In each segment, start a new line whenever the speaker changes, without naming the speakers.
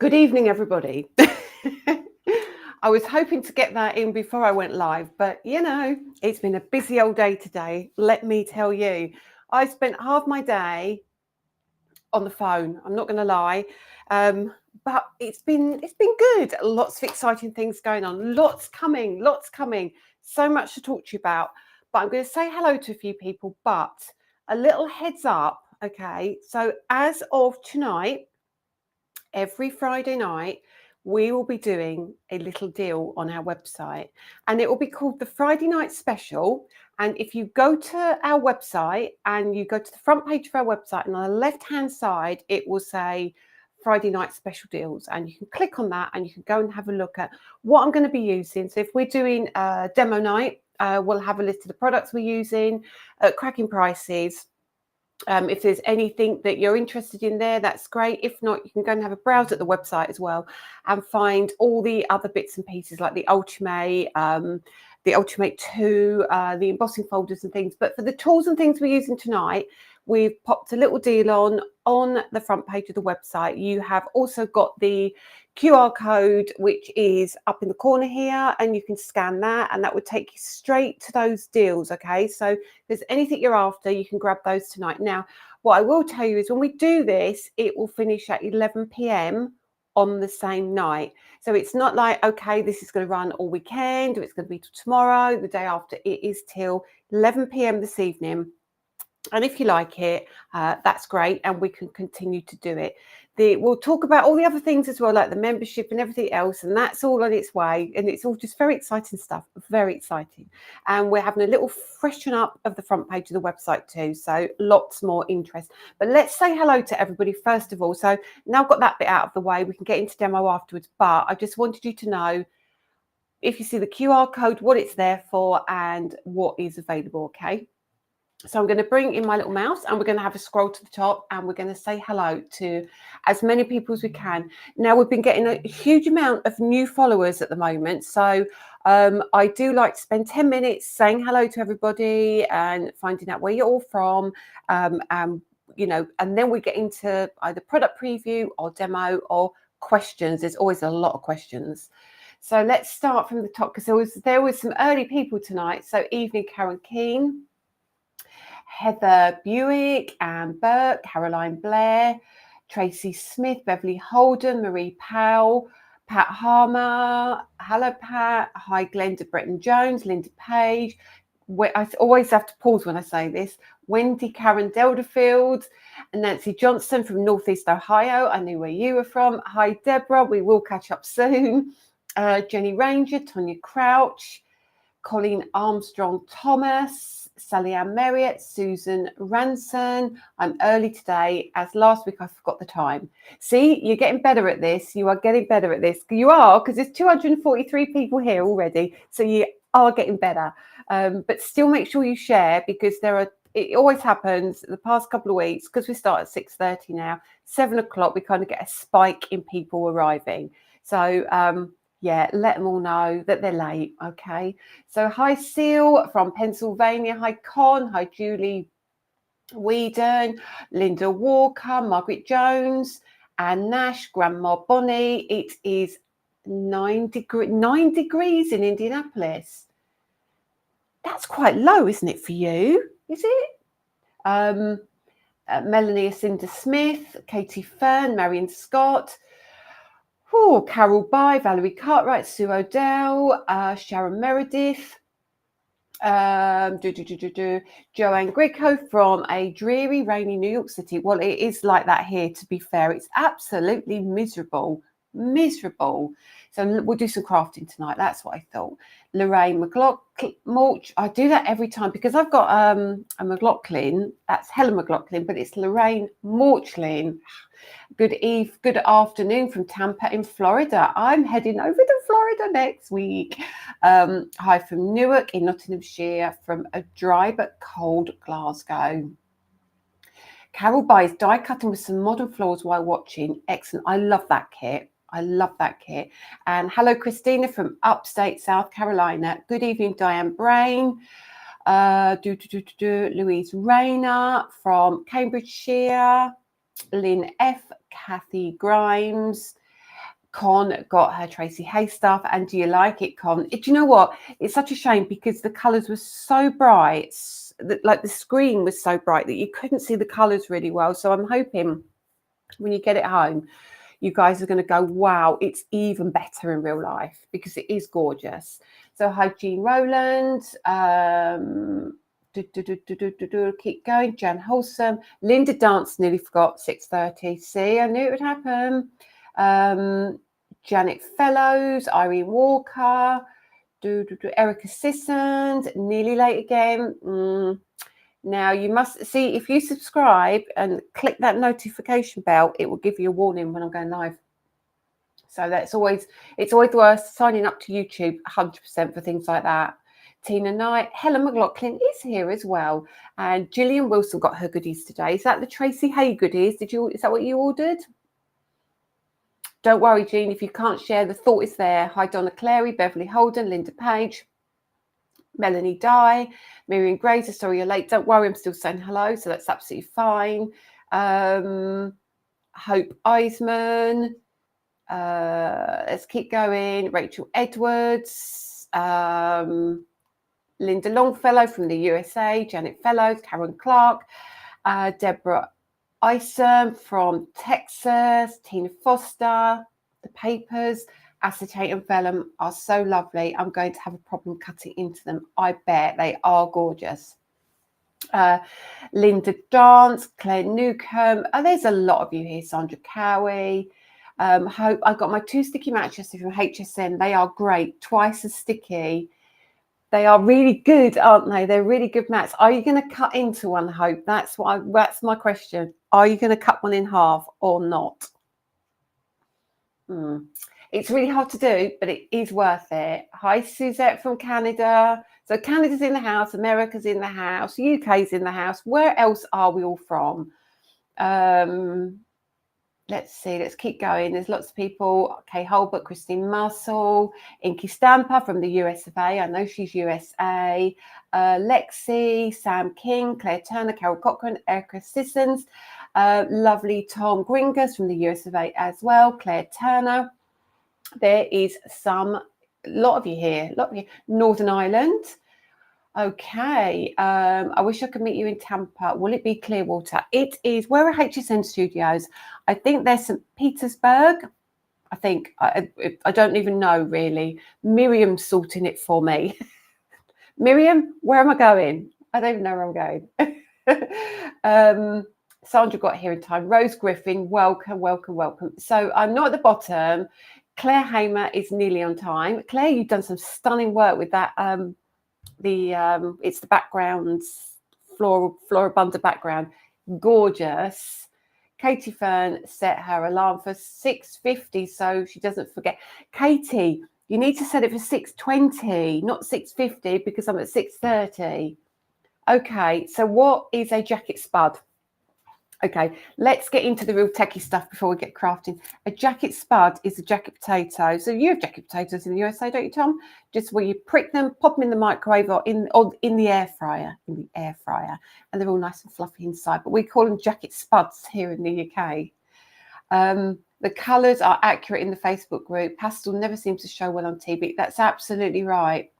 Good evening, everybody. I was hoping to get that in before I went live, but it's been a busy old day today. Let me tell you, I spent half my day on the phone. I'm not going to lie, but it's been good. Lots of exciting things going on. Lots coming. So much to talk to you about. But I'm going to say hello to a few people. But a little heads up, okay? So as of tonight, every Friday night, we will be doing a little deal on our website, and it will be called the Friday Night Special. And if you go to our website and you go to the front page of our website, and on the left-hand side, it will say Friday Night Special Deals, and you can click on that and you can go and have a look at what I'm going to be using. So if we're doing a demo night, we'll have a list of the products we're using at cracking prices. If there's anything that you're interested in there, that's great. If not, you can go and have a browse at the website as well and find all the other bits and pieces like the Ultimate 2, the embossing folders and things. But for the tools and things we're using tonight, we've popped a little deal on the front page of the website. You have also got the QR code, which is up in the corner here, and you can scan that and that would take you straight to those deals. Okay, so if there's anything you're after, you can grab those tonight. Now, what I will tell you is when we do this, it will finish at 11 p.m. on the same night. So it's not like, okay, this is going to run all weekend, or it's going to be till tomorrow, the day after. It is till 11 p.m. this evening. And if you like it, that's great, and we can continue to do it. We'll talk about all the other things as well, like the membership and everything else, and that's all on its way. And it's all just very exciting stuff, very exciting. And we're having a little freshen up of the front page of the website too, so lots more interest. But let's say hello to everybody first of all. So now I've got that bit out of the way, we can get into demo afterwards. But I just wanted you to know, if you see the QR code, what it's there for and what is available, okay? So I'm going to bring in my little mouse and we're going to have a scroll to the top and we're going to say hello to as many people as we can. Now, we've been getting a huge amount of new followers at the moment. So I do like to spend 10 minutes saying hello to everybody and finding out where you're all from. And then we get into either product preview or demo or questions. There's always a lot of questions. So let's start from the top, because there was some early people tonight. So evening, Karen Keane, Heather Buick, Anne Burke, Caroline Blair, Tracy Smith, Beverly Holden, Marie Powell, Pat Harmer, hello Pat, hi Glenda Bretton Jones, Linda Page. I always have to pause when I say this. Wendy Karen Delderfield, and Nancy Johnson from Northeast Ohio. I knew where you were from. Hi Deborah, we will catch up soon. Jenny Ranger, Tonya Crouch, Colleen Armstrong Thomas, Sally Ann Merriott, Susan Ranson. I'm early today, as last week I forgot the time. See, you're getting better at this. You are getting better at this. You are, because there's 243 people here already. So you are getting better. But still make sure you share, because it always happens the past couple of weeks, because we start at 6:30 now, 7 o'clock, we kind of get a spike in people arriving. So, yeah, let them all know that they're late, okay? So hi, Seal from Pennsylvania. Hi, Con. Hi, Julie Whedon, Linda Walker, Margaret Jones, Anne Nash, Grandma Bonnie. It is 9 degrees in Indianapolis. That's quite low, isn't it, for you? Is it? Melanie Acinda Smith, Katie Fern, Marion Scott, Carol By, Valerie Cartwright, Sue Odell, Sharon Meredith, Joanne Greco from a dreary, rainy New York City. Well, it is like that here, to be fair. It's absolutely miserable. So we'll do some crafting tonight. That's what I thought. Lorraine McLaughlin. I do that every time because I've got a McLaughlin. That's Helen McLaughlin, but it's Lorraine Morchlin. Good afternoon from Tampa in Florida. I'm heading over to Florida next week. Hi from Newark in Nottinghamshire, from a dry but cold Glasgow. Carol buys die cutting with some modern floors while watching. Excellent. I love that kit. And hello, Christina from upstate South Carolina. Good evening, Diane Brain. Louise Rayner from Cambridgeshire. Lynn F. Kathy Grimes. Con got her Tracy Hay stuff. And do you like it, Con? Do you know what? It's such a shame because the colours were so bright, like the screen was so bright that you couldn't see the colours really well. So I'm hoping when you get it home, you guys are going to go, wow, it's even better in real life because it is gorgeous. So hi, Jean Rowland. Keep going. Jan Wholesome. Linda Dance, nearly forgot, 6:30. See, I knew it would happen. Janet Fellows, Irene Walker, Erica Sissand, nearly late again. Now you must see, if you subscribe and click that notification bell, it will give you a warning when I'm going live. So it's always worth signing up to YouTube 100% for things like that. Tina Knight, Helen McLaughlin is here as well, and Gillian Wilson got her goodies today. Is that the Tracy Hay goodies? Is that what you ordered? Don't worry, Jean, if you can't share, the thought is there. Hi, Donna Clary, Beverly Holden, Linda Page, Melanie Dye, Miriam Grazer. Sorry you're late. Don't worry, I'm still saying hello, so that's absolutely fine. Hope Eisman. Let's keep going. Rachel Edwards. Linda Longfellow from the USA. Janet Fellows. Karen Clark. Deborah Isom from Texas, Tina Foster, the papers, acetate and vellum are so lovely. I'm going to have a problem cutting into them. I bet they are gorgeous. Linda Dance, Claire Newcomb. There's a lot of you here. Sandra Cowie. Hope I got my 2 sticky matches from HSN. They are great, twice as sticky. They are really good, aren't they? They're really good mats. Are you going to cut into one, Hope? That's my question. Are you going to cut one in half or not? It's really hard to do, but it is worth it. Hi, Suzette from Canada. So Canada's in the house, America's in the house, UK's in the house. Where else are we all from? Let's see, let's keep going. There's lots of people. Kay Holbert, Christine Muscle, Inky Stamper from the US of A. I know she's USA. Lexi, Sam King, Claire Turner, Carol Cochran, Erica Sissons. Lovely Tom Gringas from the US of A as well. Claire Turner. There is a lot of you here. Northern Ireland. Okay. I wish I could meet you in Tampa. Will it be Clearwater? It is. Where are HSN Studios? I think there's St. Petersburg. I think. I don't even know, really. Miriam's sorting it for me. Miriam, where am I going? I don't even know where I'm going. Sandra got here in time. Rose Griffin, welcome. So I'm not at the bottom. Claire Hamer is nearly on time. Claire, you've done some stunning work with that. It's the backgrounds, Floribunda background, gorgeous. Katie Fern set her alarm for 6:50 so she doesn't forget. Katie, you need to set it for 6:20, not 6:50, because I'm at 6:30. Okay, so what is a jacket spud? Okay, let's get into the real techie stuff before we get crafting. A jacket spud is a jacket potato. So you have jacket potatoes in the USA, don't you, Tom? Just where you prick them, pop them in the microwave or in the air fryer, and they're all nice and fluffy inside. But we call them jacket spuds here in the UK. The colours are accurate in the Facebook group. Pastel never seems to show well on TV. That's absolutely right.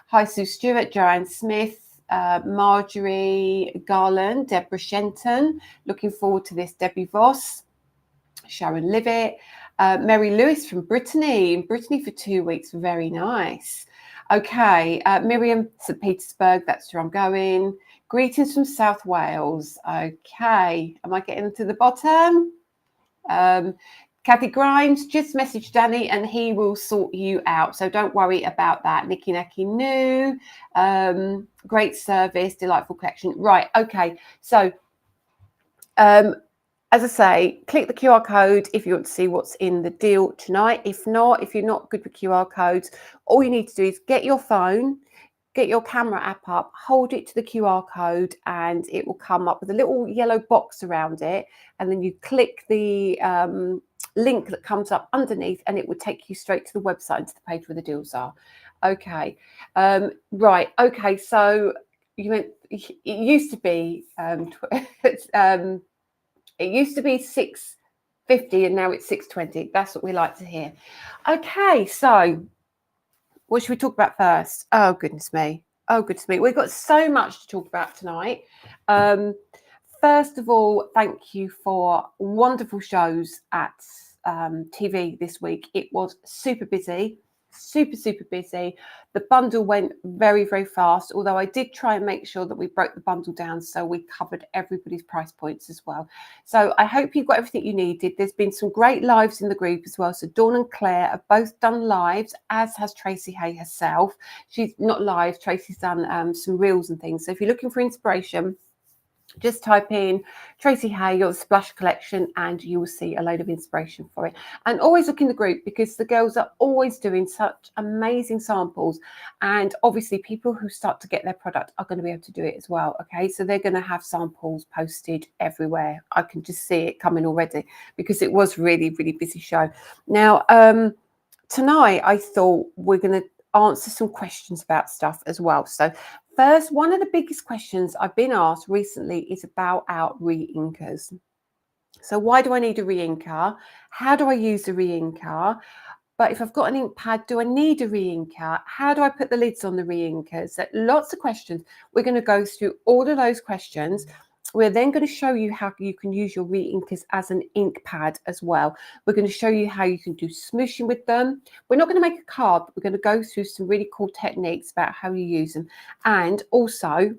Hi, Sue Stewart, Joanne Smith. Marjorie Garland, Deborah Shenton, looking forward to this. Debbie Voss, Sharon Livet, Mary Lewis from Brittany, in Brittany for 2 weeks, very nice. Okay, Miriam, St. Petersburg, that's where I'm going. Greetings from South Wales. Okay, am I getting to the bottom? Kathy Grimes, just message Danny and he will sort you out. So don't worry about that. Nikki Naki New, great service, delightful collection. Right, okay. So as I say, click the QR code if you want to see what's in the deal tonight. If not, if you're not good with QR codes, all you need to do is get your phone, get your camera app up, hold it to the QR code, and it will come up with a little yellow box around it. And then you click the link that comes up underneath and it would take you straight to the website and to the page where the deals are. Okay. Right. Okay. So it used to be it used to be 50 and now it's 6:20. That's what we like to hear. Okay, so what should we talk about first? Oh, goodness me. Oh, goodness me. We've got so much to talk about tonight. First of all, thank you for wonderful shows at TV this week. It was super busy, super busy. The bundle went very, very fast, although I did try and make sure that we broke the bundle down so we covered everybody's price points as well. So I hope you've got everything you needed. There's been some great lives in the group as well. So Dawn and Claire have both done lives, as has Tracy Hay herself. She's not live. Tracy's done some reels and things. So if you're looking for inspiration, just type in Tracy Hay or the Splash Collection and you will see a load of inspiration for it. And always look in the group because the girls are always doing such amazing samples. And obviously people who start to get their product are going to be able to do it as well. Okay, so they're going to have samples posted everywhere. I can just see it coming already because it was really, really busy show. Now, tonight I thought we're going to answer some questions about stuff as well. So first, one of the biggest questions I've been asked recently is about our re-inkers. So why do I need a re-inker? How do I use a re-inker? But if I've got an ink pad, do I need a re-inker? How do I put the lids on the re-inkers? So lots of questions. We're going to go through all of those questions. We're then going to show you how you can use your re-inkers as an ink pad as well. We're going to show you how you can do smooshing with them. We're not going to make a card, but we're going to go through some really cool techniques about how you use them. And also,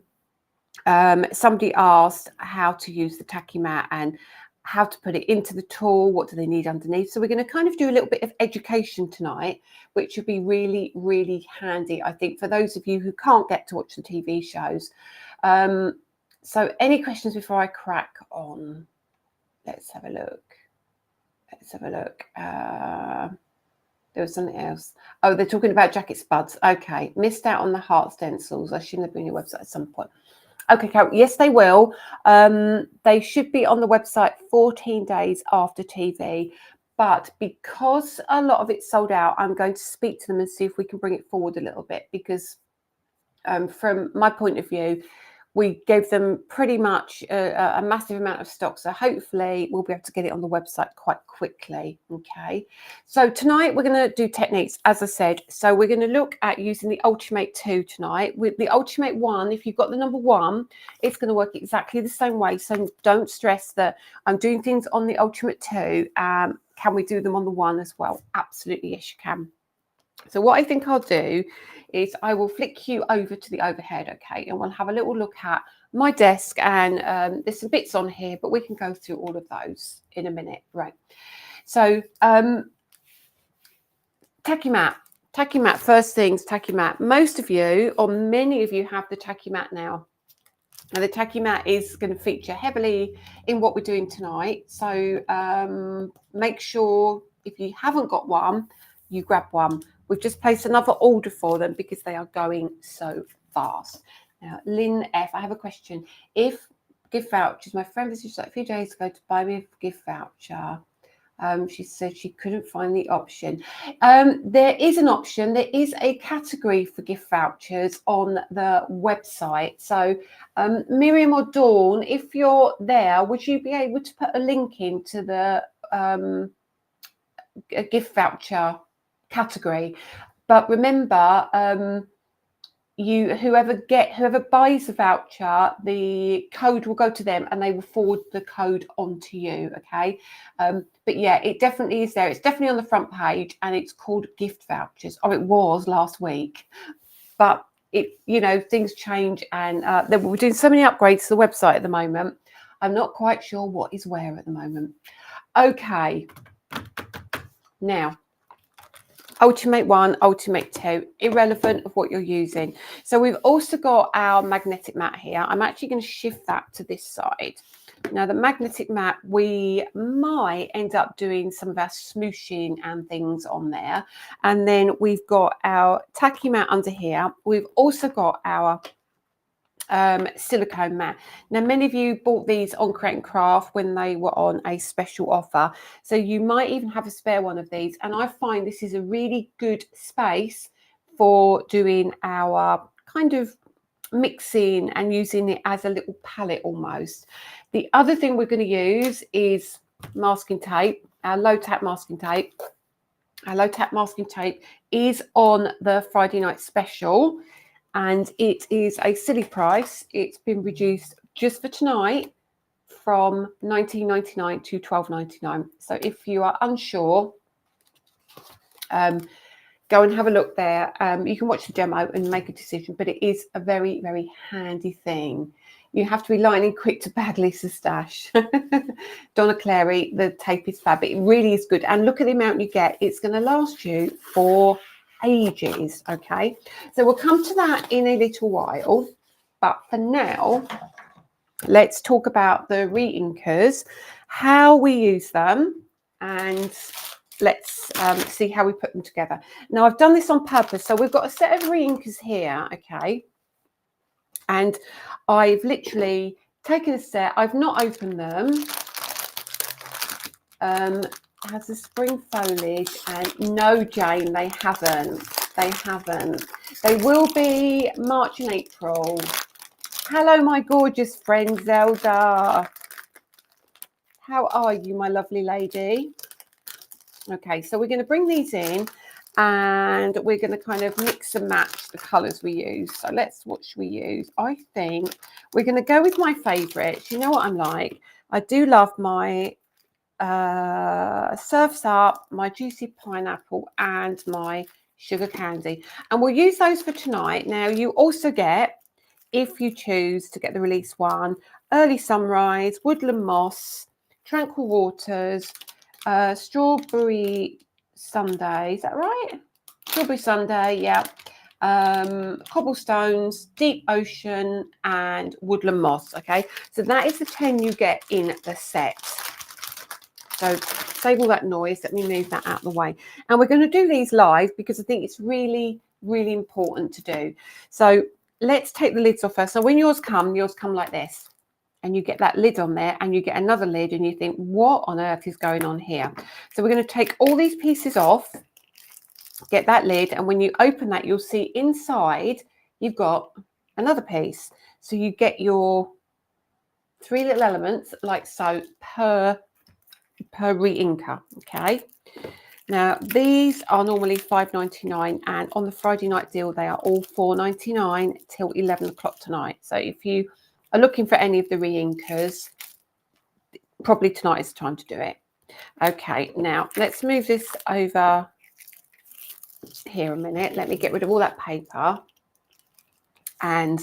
somebody asked how to use the Tacky Mat and how to put it into the tool. What do they need underneath? So we're going to kind of do a little bit of education tonight, which would be really, really handy, I think, for those of you who can't get to watch the TV shows. So any questions before I crack on? Let's have a look. Let's have a look. There was something else. Oh, they're talking about jacket spuds. Okay. Missed out on the heart stencils. I shouldn't have been on your website at some point. Okay, Carol. Yes, they will. They should be on the website 14 days after TV. But because a lot of it's sold out, I'm going to speak to them and see if we can bring it forward a little bit. Because from my point of view, we gave them pretty much a massive amount of stock. So hopefully we'll be able to get it on the website quite quickly. Okay. So tonight we're going to do techniques, as I said. So we're going to look at using the Ultimate 2 tonight. With the Ultimate 1, if you've got the number 1, it's going to work exactly the same way. So don't stress that I'm doing things on the Ultimate 2. Can we do them on the 1 as well? Absolutely, yes, you can. So what I think I'll do is I will flick you over to the overhead, okay, and we'll have a little look at my desk, and there's some bits on here, but we can go through all of those in a minute, right? So Tacky Mat, first things, Tacky Mat. Most of you, or many of you, have the Tacky Mat now. Now the Tacky Mat is going to feature heavily in what we're doing tonight, so make sure if you haven't got one, you grab one. We've just placed another order for them because they are going so fast. Now, Lynn F, I have a question. If gift vouchers, my friend visited a few days ago to buy me a gift voucher. She said she couldn't find the option. There is an option. There is a category for gift vouchers on the website. So Miriam or Dawn, if you're there, would you be able to put a link into the a gift voucher category? But remember, whoever buys the voucher, the code will go to them and they will forward the code on to you. Okay, but yeah, it definitely is there. It's definitely on the front page and it's called gift vouchers, or it was last week, but things change, and we're doing so many upgrades to the website at the moment. I'm not quite sure what is where at the moment. Okay, now Ultimate 1, Ultimate 2, irrelevant of what you're using. So we've also got our magnetic mat here. I'm actually going to shift that to this side. Now the magnetic mat, we might end up doing some of our smooshing and things on there. And then we've got our Tacky Mat under here. We've also got our silicone mat. Now many of you bought these on Create and Craft when they were on a special offer, so you might even have a spare one of these, and I find this is a really good space for doing our kind of mixing and using it as a little palette almost. The other thing we're going to use is masking tape, our low tap masking tape. Our low tap masking tape is on the Friday night special, and it is a silly price. It's been reduced just for tonight from $19.99 to $12.99. So if you are unsure, go and have a look there. You can watch the demo and make a decision, but it is a very, very handy thing. You have to be lightning quick to bag Lisa's stash. Donna Clary, the tape is fab. It really is good. And look at the amount you get. It's going to last you for ages, okay? So we'll come to that in a little while. But for now, let's talk about the re-inkers, how we use them, and let's see how we put them together. Now, I've done this on purpose. So we've got a set of re-inkers here, okay? And I've literally taken a set. I've not opened them. It has a spring foliage, and no, Jane, they haven't. They haven't. They will be March and April. Hello, my gorgeous friend, Zelda. How are you, my lovely lady? Okay, so we're going to bring these in, and we're going to kind of mix and match the colours we use. So what should we use? I think we're going to go with my favourites. You know what I'm like? I do love my Surf's Up, my Juicy Pineapple, and my Sugar Candy. And we'll use those for tonight. Now, you also get, if you choose to get the release one, Early Sunrise, Woodland Moss, Tranquil Waters, Strawberry Sunday, is that right? Strawberry Sunday, yeah. Cobblestones, Deep Ocean, and Woodland Moss, okay? So that is the 10 you get in the set. So save all that noise. Let me move that out of the way. And we're going to do these live because I think it's really, really important to do. So let's take the lids off first. So when yours come like this. And you get that lid on there, and you get another lid, and you think, what on earth is going on here? So we're going to take all these pieces off, get that lid, and when you open that, you'll see inside you've got another piece. So you get your 3 little elements like so per re-inker, okay? Now, these are normally $5.99, and on the Friday night deal, they are all $4.99 till 11 o'clock tonight. So if you are looking for any of the re-inkers, probably tonight is the time to do it. Okay, now let's move this over here a minute. Let me get rid of all that paper. And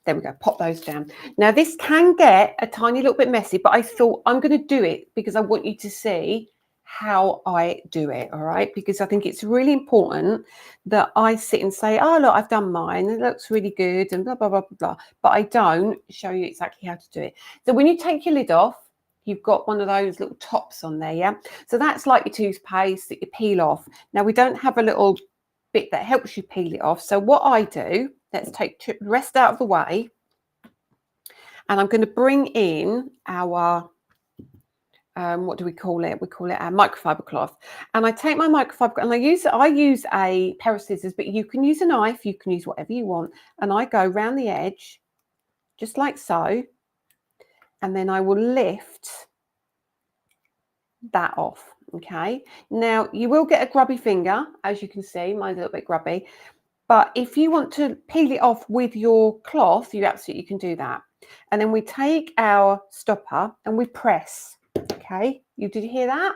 there we go, pop those down. Now, this can get a tiny little bit messy, but I thought I'm going to do it because I want you to see how I do it, all right? Because I think it's really important that I sit and say, oh, look, I've done mine. It looks really good and blah, blah, blah, blah, blah. But I don't show you exactly how to do it. So when you take your lid off, you've got one of those little tops on there, yeah? So that's like your toothpaste that you peel off. Now, we don't have a little bit that helps you peel it off. So what I do, let's take the rest out of the way. And I'm going to bring in our... what do we call it? We call it our microfiber cloth. And I take my microfiber and I use a pair of scissors, but you can use a knife, you can use whatever you want. And I go around the edge, just like so. And then I will lift that off. Okay. Now you will get a grubby finger, as you can see, mine's a little bit grubby. But if you want to peel it off with your cloth, you absolutely can do that. And then we take our stopper and we press. Okay, did you hear that?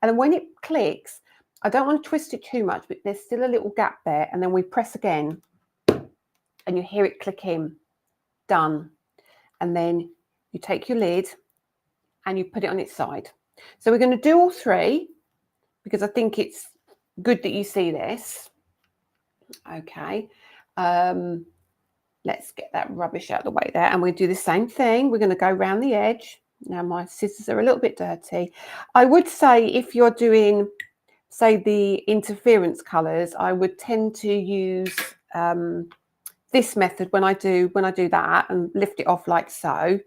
And then when it clicks, I don't want to twist it too much, but there's still a little gap there. And then we press again and you hear it click in. Done. And then you take your lid and you put it on its side. So we're going to do all three because I think it's good that you see this. Okay. Let's get that rubbish out of the way there. And we'll do the same thing. We're going to go around the edge. Now, my scissors are a little bit dirty. I would say if you're doing, say, the interference colours, I would tend to use this method when I do that and lift it off like so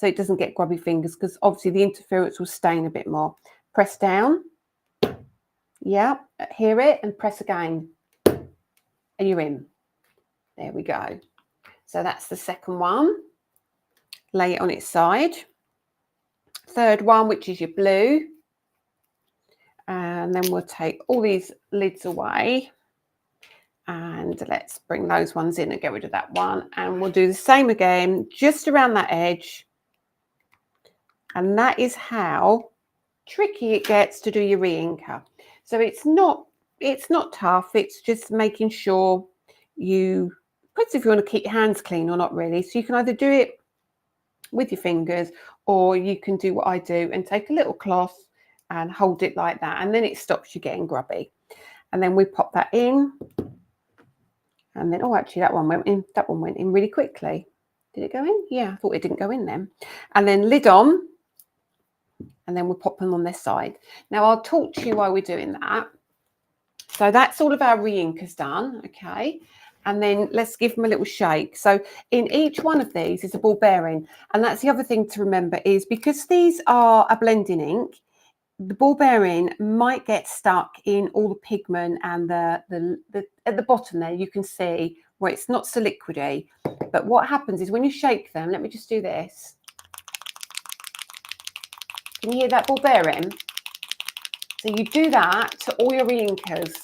it doesn't get grubby fingers, because obviously the interference will stain a bit more. Press down. Yeah, hear it, and press again. And you're in. There we go. So that's the second one. Lay it on its side. third one, which is your blue. And then we'll take all these lids away. And let's bring those ones in and get rid of that one. And we'll do the same again, just around that edge. And that is how tricky it gets to do your re-inker. So it's not tough. It's just making sure you, depends if you want to keep your hands clean or not really. So you can either do it with your fingers, or you can do what I do and take a little cloth and hold it like that. And then it stops you getting grubby. And then we pop that in. And then, oh, actually that one went in. That one went in really quickly. Did it go in? Yeah, I thought it didn't go in then. And then lid on. And then we'll pop them on this side. Now I'll talk to you while we're doing that. So that's all of our re-inkers done, okay? And then let's give them a little shake. So in each one of these is a ball bearing. And that's the other thing to remember is because these are a blending ink, the ball bearing might get stuck in all the pigment, and the at the bottom there you can see where it's not so liquidy. But what happens is when you shake them, let me just do this. Can you hear that ball bearing? So you do that to all your re-inkers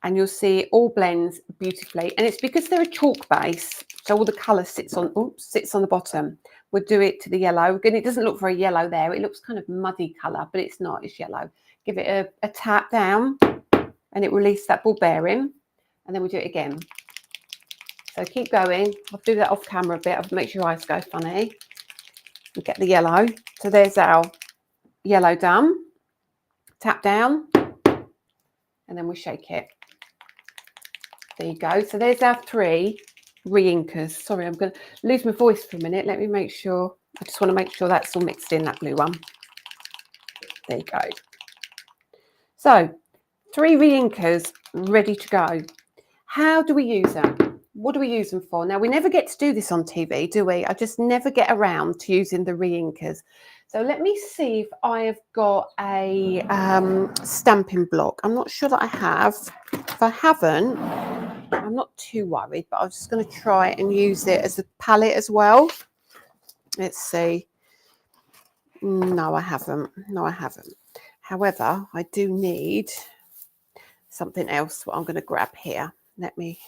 and you'll see it all blends beautifully. And it's because they're a chalk base, so all the colour sits on the bottom. We'll do it to the yellow. Again, it doesn't look very yellow there. It looks kind of muddy colour, but it's not, it's yellow. Give it a tap down and it releases that ball bearing. And then we do it again. So keep going. I'll do that off camera a bit. I'll make your eyes go funny. And get the yellow. So there's our yellow done. Tap down. And then we shake it. There you go. So there's our 3 re-inkers. Sorry, I'm going to lose my voice for a minute. Let me make sure. I just want to make sure that's all mixed in, that blue one. There you go. So 3 re-inkers ready to go. How do we use them? What do we use them for? Now, we never get to do this on TV, do we? I just never get around to using the re-inkers. So let me see if I have got a stamping block. I'm not sure that I have. If I haven't, I'm not too worried, but I'm just going to try and use it as a palette as well. Let's see. No, I haven't. No, I haven't. However, I do need something else. What I'm going to grab here. Let me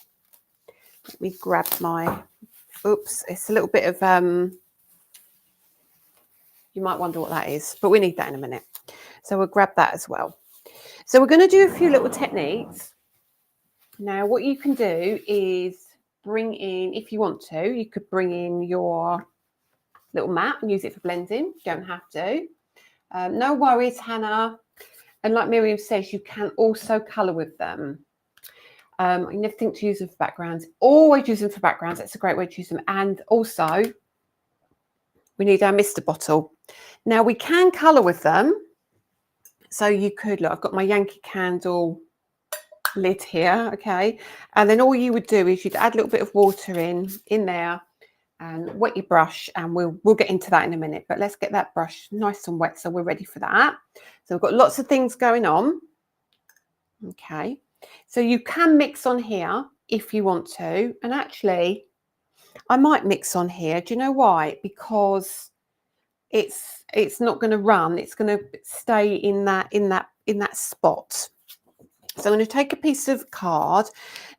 grab my. Oops, it's a little bit of you might wonder what that is, but we need that in a minute. So we'll grab that as well. So we're going to do a few little techniques. Now, what you can do is bring in, if you want to, you could bring in your little mat and use it for blending. You don't have to. No worries, Hannah. And like Miriam says, you can also colour with them. I never think to use them for backgrounds. Always use them for backgrounds. That's a great way to use them. And also, we need our mister bottle. Now, we can colour with them. So you could, look, I've got my Yankee Candle lid here, okay? And then all you would do is you'd add a little bit of water in there and wet your brush, and we'll get into that in a minute. But let's get that brush nice and wet so we're ready for that. So we've got lots of things going on. Okay. So you can mix on here if you want to. And actually, I might mix on here. Do you know why? Because it's not going to run. It's going to stay in that spot. So I'm going to take a piece of card.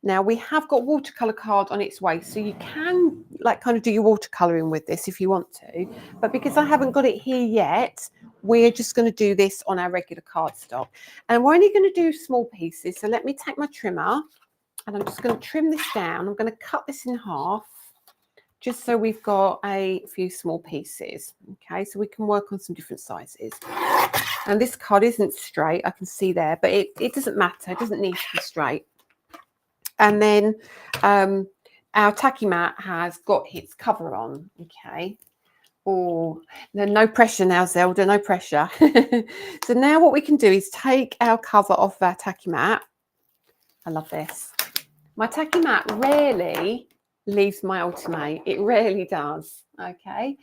Now we have got watercolor card on its way, so you can like kind of do your watercoloring with this if you want to. But because I haven't got it here yet, we're just going to do this on our regular cardstock. And we're only going to do small pieces. So let me take my trimmer and I'm just going to trim this down. I'm going to cut this in half, just so we've got a few small pieces. Okay, so we can work on some different sizes. And this card isn't straight, I can see there, but it doesn't matter. It doesn't need to be straight. And then our Tacky Mat has got its cover on. Okay. Oh, no pressure now, Zelda, no pressure. So now what we can do is take our cover off our Tacky Mat. I love this. My Tacky Mat rarely leaves my Ultimate. It rarely does. Okay.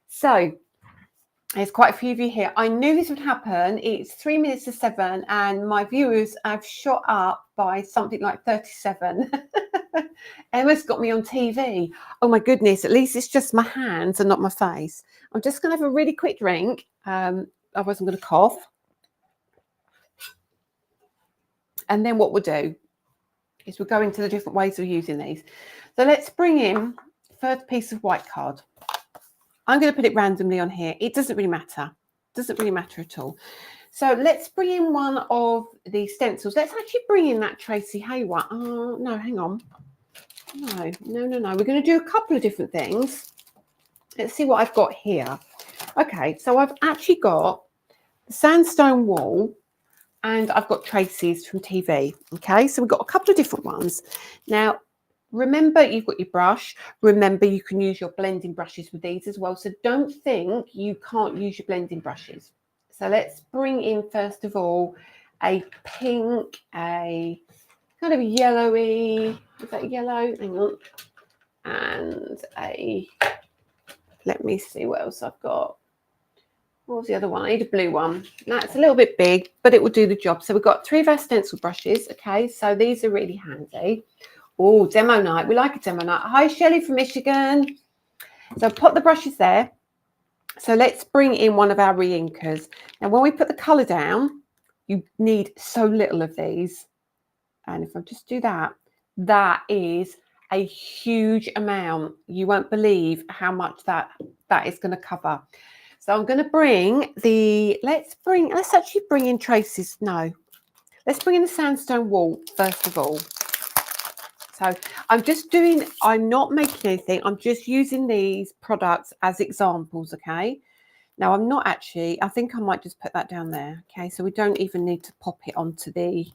So There's quite a few of you here. I knew this would happen. It's 3 minutes to 7 and my viewers have shot up by something like 37. Emma's got me on TV. Oh my goodness, at least it's just my hands and not my face. I'm just going to have a really quick drink. Otherwise I'm going to cough. And then what we'll do is we'll go into the different ways of using these. So let's bring in the first piece of white card. I'm going to put it randomly on here. It doesn't really matter. Doesn't really matter at all. So let's bring in one of the stencils. Let's actually bring in that Tracy Hay one. Oh, no, hang on. No. We're going to do a couple of different things. Let's see what I've got here. Okay, so I've actually got the sandstone wall and I've got Tracy's from TV. Okay, so we've got a couple of different ones. Now, remember, you've got your brush. Remember, you can use your blending brushes with these as well. So don't think you can't use your blending brushes. So let's bring in, first of all, a pink, a kind of yellowy, is that yellow? Hang on. And a, let me see what else I've got. What was the other one? I need a blue one. That's a little bit big, but it will do the job. So we've got 3 of our stencil brushes. Okay, so these are really handy. Oh, demo night. We like a demo night. Hi, Shelley from Michigan. So put the brushes there. So let's bring in one of our re-inkers. Now, when we put the colour down, you need so little of these. And if I just do that, that is a huge amount. You won't believe how much that is going to cover. So I'm going to bring the, let's actually bring in Tracy's. No, let's bring in the sandstone wall first of all. So I'm not making anything. I'm just using these products as examples, okay? Now, I'm not actually, I think I might just put that down there, okay? So we don't even need to pop it onto the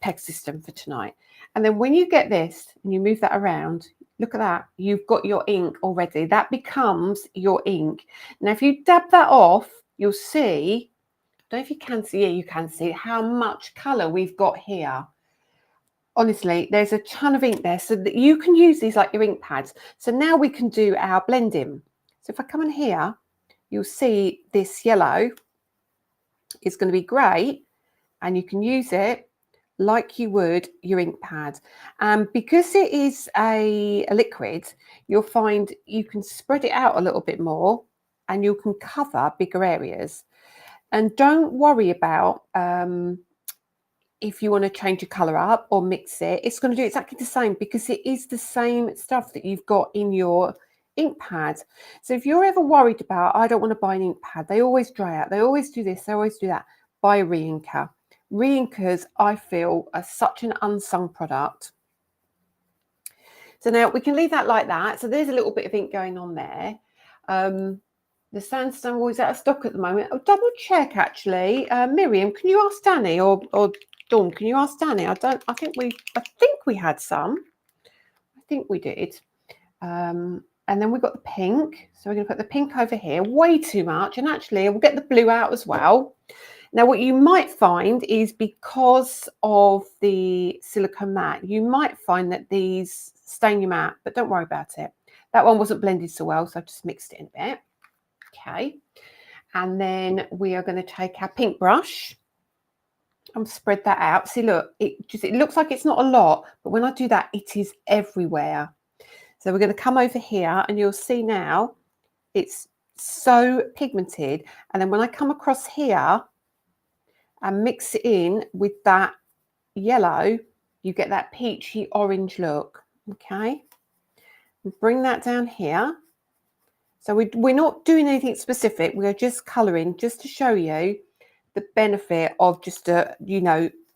peg system for tonight. And then when you get this and you move that around, look at that. You've got your ink already. That becomes your ink. Now, if you dab that off, you'll see, I don't know if you can see, yeah, you can see how much colour we've got here. Honestly, there's a ton of ink there so that you can use these like your ink pads. So now we can do our blending. So if I come in here, you'll see this yellow is going to be great and you can use it like you would your ink pad. And because it is a liquid, you'll find you can spread it out a little bit more and you can cover bigger areas. And don't worry about if you want to change your colour up or mix it, it's going to do exactly the same because it is the same stuff that you've got in your ink pad. So if you're ever worried about, I don't want to buy an ink pad, they always dry out, they always do this, they always do that, buy a re-inker. Re-inkers, I feel, are such an unsung product. So now we can leave that like that. So there's a little bit of ink going on there. The sandstone wall is out of stock at the moment. I'll double check actually. Miriam, can you ask Danny or Dawn, can you ask Danny? I think we had some. I think we did. And then we've got the pink. So we're going to put the pink over here. Way too much. And actually, we'll get the blue out as well. Now, what you might find is because of the silicone mat, you might find that these stain your mat, but don't worry about it. That one wasn't blended so well, so I've just mixed it in a bit. Okay. And then we are going to take our pink brush and spread that out. See, look, it looks like it's not a lot, but when I do that, it is everywhere. So we're going to come over here and you'll see now it's so pigmented. And then when I come across here and mix it in with that yellow, you get that peachy orange look. Okay. Bring that down here. So we're not doing anything specific. We are just colouring just to show you the benefit of just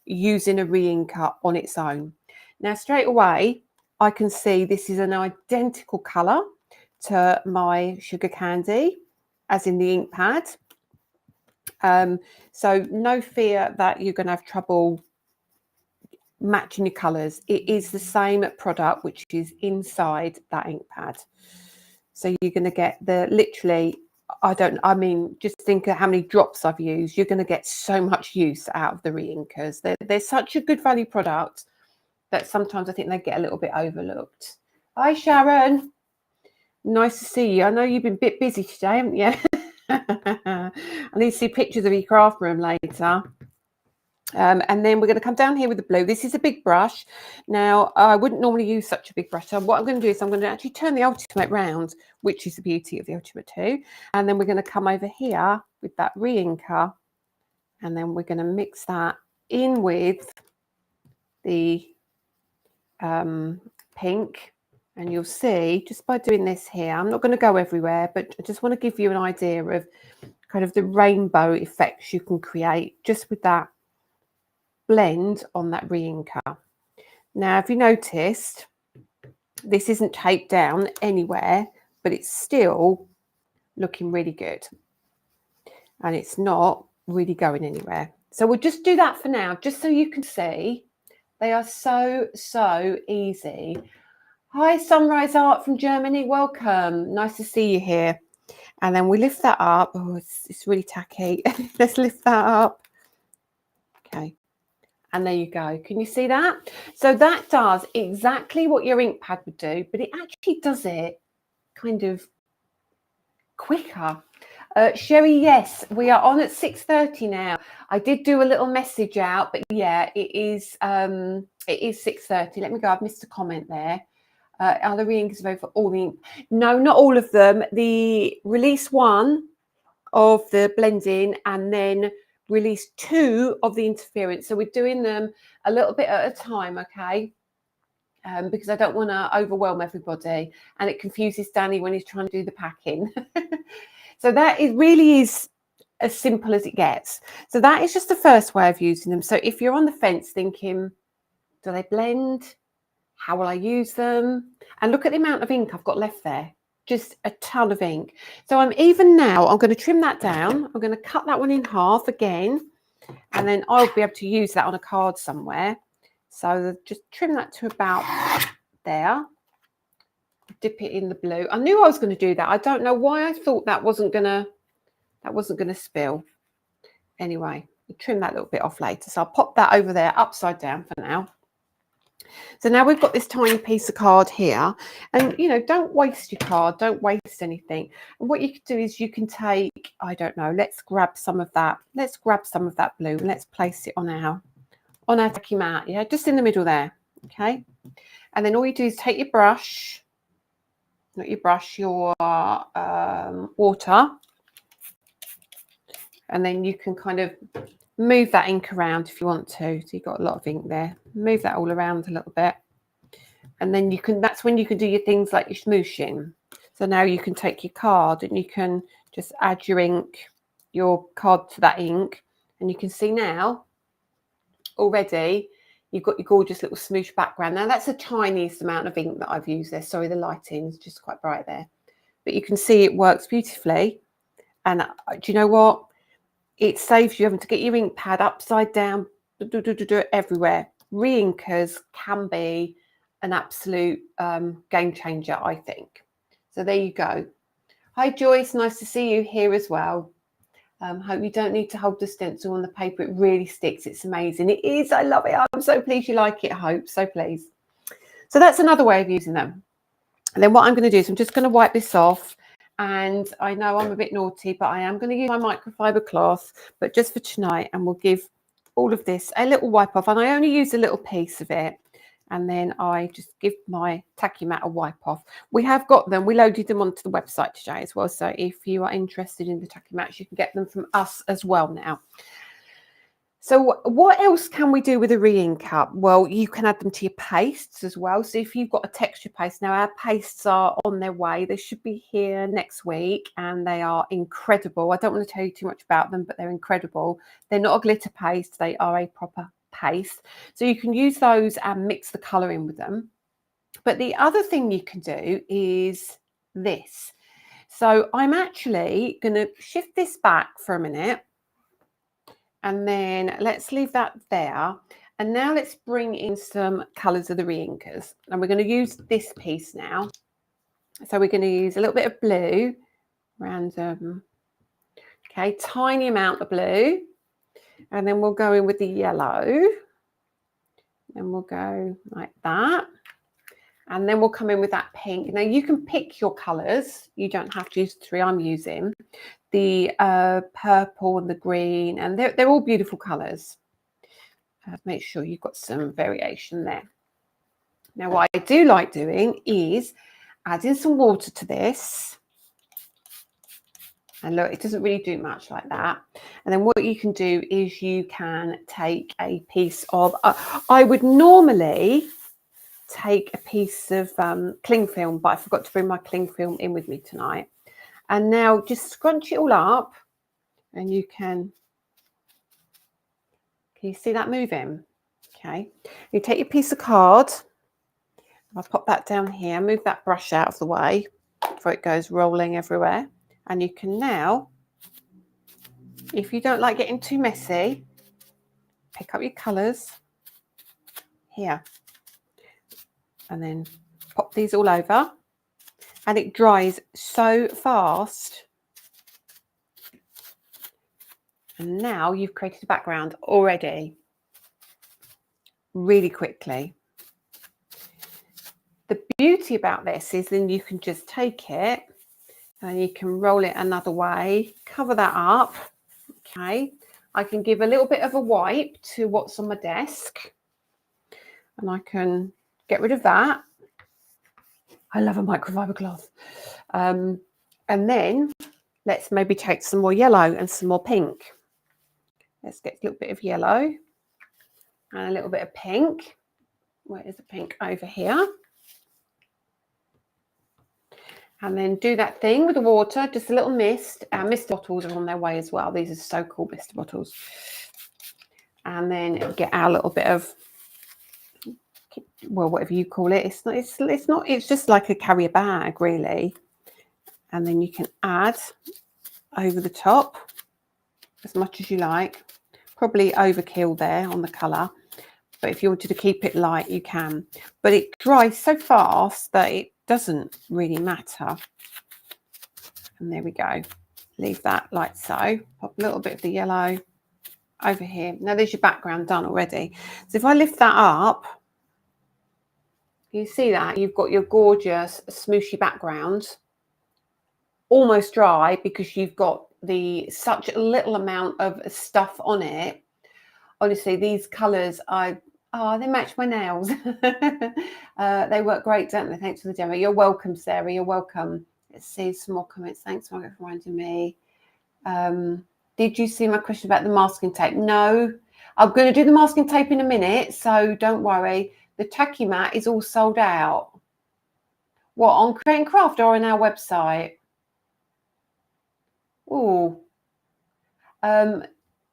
using a re-inker on its own. Now straight away I can see this is an identical colour to my sugar candy as in the ink pad. So no fear that you're going to have trouble matching your colours. It is the same product which is inside that ink pad. So you're going to get literally, just think of how many drops I've used. You're going to get so much use out of the re-inkers. They're such a good value product that sometimes I think they get a little bit overlooked. Hi, Sharon. Nice to see you. I know you've been a bit busy today, haven't you? I need to see pictures of your craft room later. And then we're going to come down here with the blue. This is a big brush. Now, I wouldn't normally use such a big brush. So what I'm going to do is I'm going to actually turn the Ultimate round, which is the beauty of the Ultimate 2. And then we're going to come over here with that re-inker. And then we're going to mix that in with the pink. And you'll see, just by doing this here, I'm not going to go everywhere, but I just want to give you an idea of kind of the rainbow effects you can create just with that blend on that re-inker. Now, if you noticed, this isn't taped down anywhere, but it's still looking really good. And it's not really going anywhere. So we'll just do that for now, just so you can see. They are so, so easy. Hi, Sunrise Art from Germany. Welcome. Nice to see you here. And then we lift that up. Oh, it's really tacky. Let's lift that up. Okay. And there you go. Can you see that? So that does exactly what your ink pad would do, but it actually does it kind of quicker. Sherry, yes, we are on at 6:30 now. I did do a little message out, but yeah, it is 6:30. Let me go. I've missed a comment there. Are the re-inkers available for all the ink? No, not all of them. The release 1 of the blending and then release 2 of the interference. So we're doing them a little bit at a time, okay? Because I don't want to overwhelm everybody, and it confuses Danny when he's trying to do the packing. So that really is as simple as it gets. So that is just the first way of using them. So if you're on the fence thinking, do they blend? How will I use them? And look at the amount of ink I've got left there. Just a ton of ink. So I'm going to trim that down. I'm going to cut that one in half again, and then I'll be able to use that on a card somewhere. So just trim that to about there. Dip it in the blue. I knew I was going to do that. I don't know why I thought that wasn't going to spill. Anyway, we'll trim that little bit off later. So I'll pop that over there upside down for now. So now we've got this tiny piece of card here, and don't waste your card, don't waste anything. And what you can do is you can take, I don't know, let's grab some of that blue and let's place it on our Tacky Mat, yeah, just in the middle there, okay. And then all you do is take your brush, not your brush, your water, and then you can kind of move that ink around if you want to. So you've got a lot of ink there. Move that all around a little bit. And then that's when you can do your things like your smooshing. So now you can take your card and you can just add your card to that ink. And you can see now already you've got your gorgeous little smoosh background. Now that's the tiniest amount of ink that I've used there. Sorry, the lighting's just quite bright there. But you can see it works beautifully. And do you know what? It saves you having to get your ink pad upside down, everywhere. Re-inkers can be an absolute game changer, I think. So there you go. Hi, Joyce. Nice to see you here as well. Hope you don't need to hold the stencil on the paper. It really sticks. It's amazing. It is. I love it. I'm so pleased you like it, Hope. So pleased. So that's another way of using them. And then what I'm going to do is I'm just going to wipe this off. And I know I'm a bit naughty, but I am going to use my microfiber cloth, but just for tonight, and we'll give all of this a little wipe off. And I only use a little piece of it. And then I just give my Tacky Mat a wipe off. We have got them. We loaded them onto the website today as well. So if you are interested in the Tacky Mats, you can get them from us as well now. So what else can we do with a re-inker? Well, you can add them to your pastes as well. So if you've got a texture paste, now our pastes are on their way. They should be here next week and they are incredible. I don't want to tell you too much about them, but they're incredible. They're not a glitter paste. They are a proper paste. So you can use those and mix the colour in with them. But the other thing you can do is this. So I'm actually going to shift this back for a minute. And then let's leave that there. And now let's bring in some colours of the re-inkers. And we're going to use this piece now. So we're going to use a little bit of blue, random, okay, tiny amount of blue. And then we'll go in with the yellow. And we'll go like that. And then we'll come in with that pink. Now you can pick your colours. You don't have to use the 3 I'm using. The purple and the green, and they're all beautiful colours. Make sure you've got some variation there. Now what I do like doing is adding some water to this. And look, it doesn't really do much like that. And then what you can do is you can take a piece of, I would normally take a piece of cling film, but I forgot to bring my cling film in with me tonight. And now just scrunch it all up, and you can you see that moving? Okay. You take your piece of card, I'll pop that down here, move that brush out of the way before it goes rolling everywhere. And you can now, if you don't like getting too messy, pick up your colours here and then pop these all over, and it dries so fast. And now you've created a background already really quickly. The beauty about this is then you can just take it and you can roll it another way, cover that up. Okay, I can give a little bit of a wipe to what's on my desk, and I can get rid of that. I love a microfiber cloth. And then let's maybe take some more yellow and some more pink. Let's get a little bit of yellow and a little bit of pink. Where is the pink? Over here. And then do that thing with the water, just a little mist. Our mist bottles are on their way as well. These are so cool, mist bottles. And then get our little bit of, well, whatever you call it. It's just like a carrier bag, really. And then you can add over the top as much as you like. Probably overkill there on the colour. But if you wanted to keep it light, you can. But it dries so fast that it doesn't really matter. And there we go. Leave that like so. Pop a little bit of the yellow over here. Now there's your background done already. So if I lift that up, you see that you've got your gorgeous smooshy background almost dry because you've got such a little amount of stuff on it. Honestly, these colours they match my nails. They work great, don't they? Thanks for the demo. You're welcome, Sarah. You're welcome. Let's see some more comments. Thanks, Margaret, for reminding me. Did you see my question about the masking tape? No. I'm going to do the masking tape in a minute, so don't worry. The Tacky Mat is all sold out. What, on Create and Craft or on our website? Oh.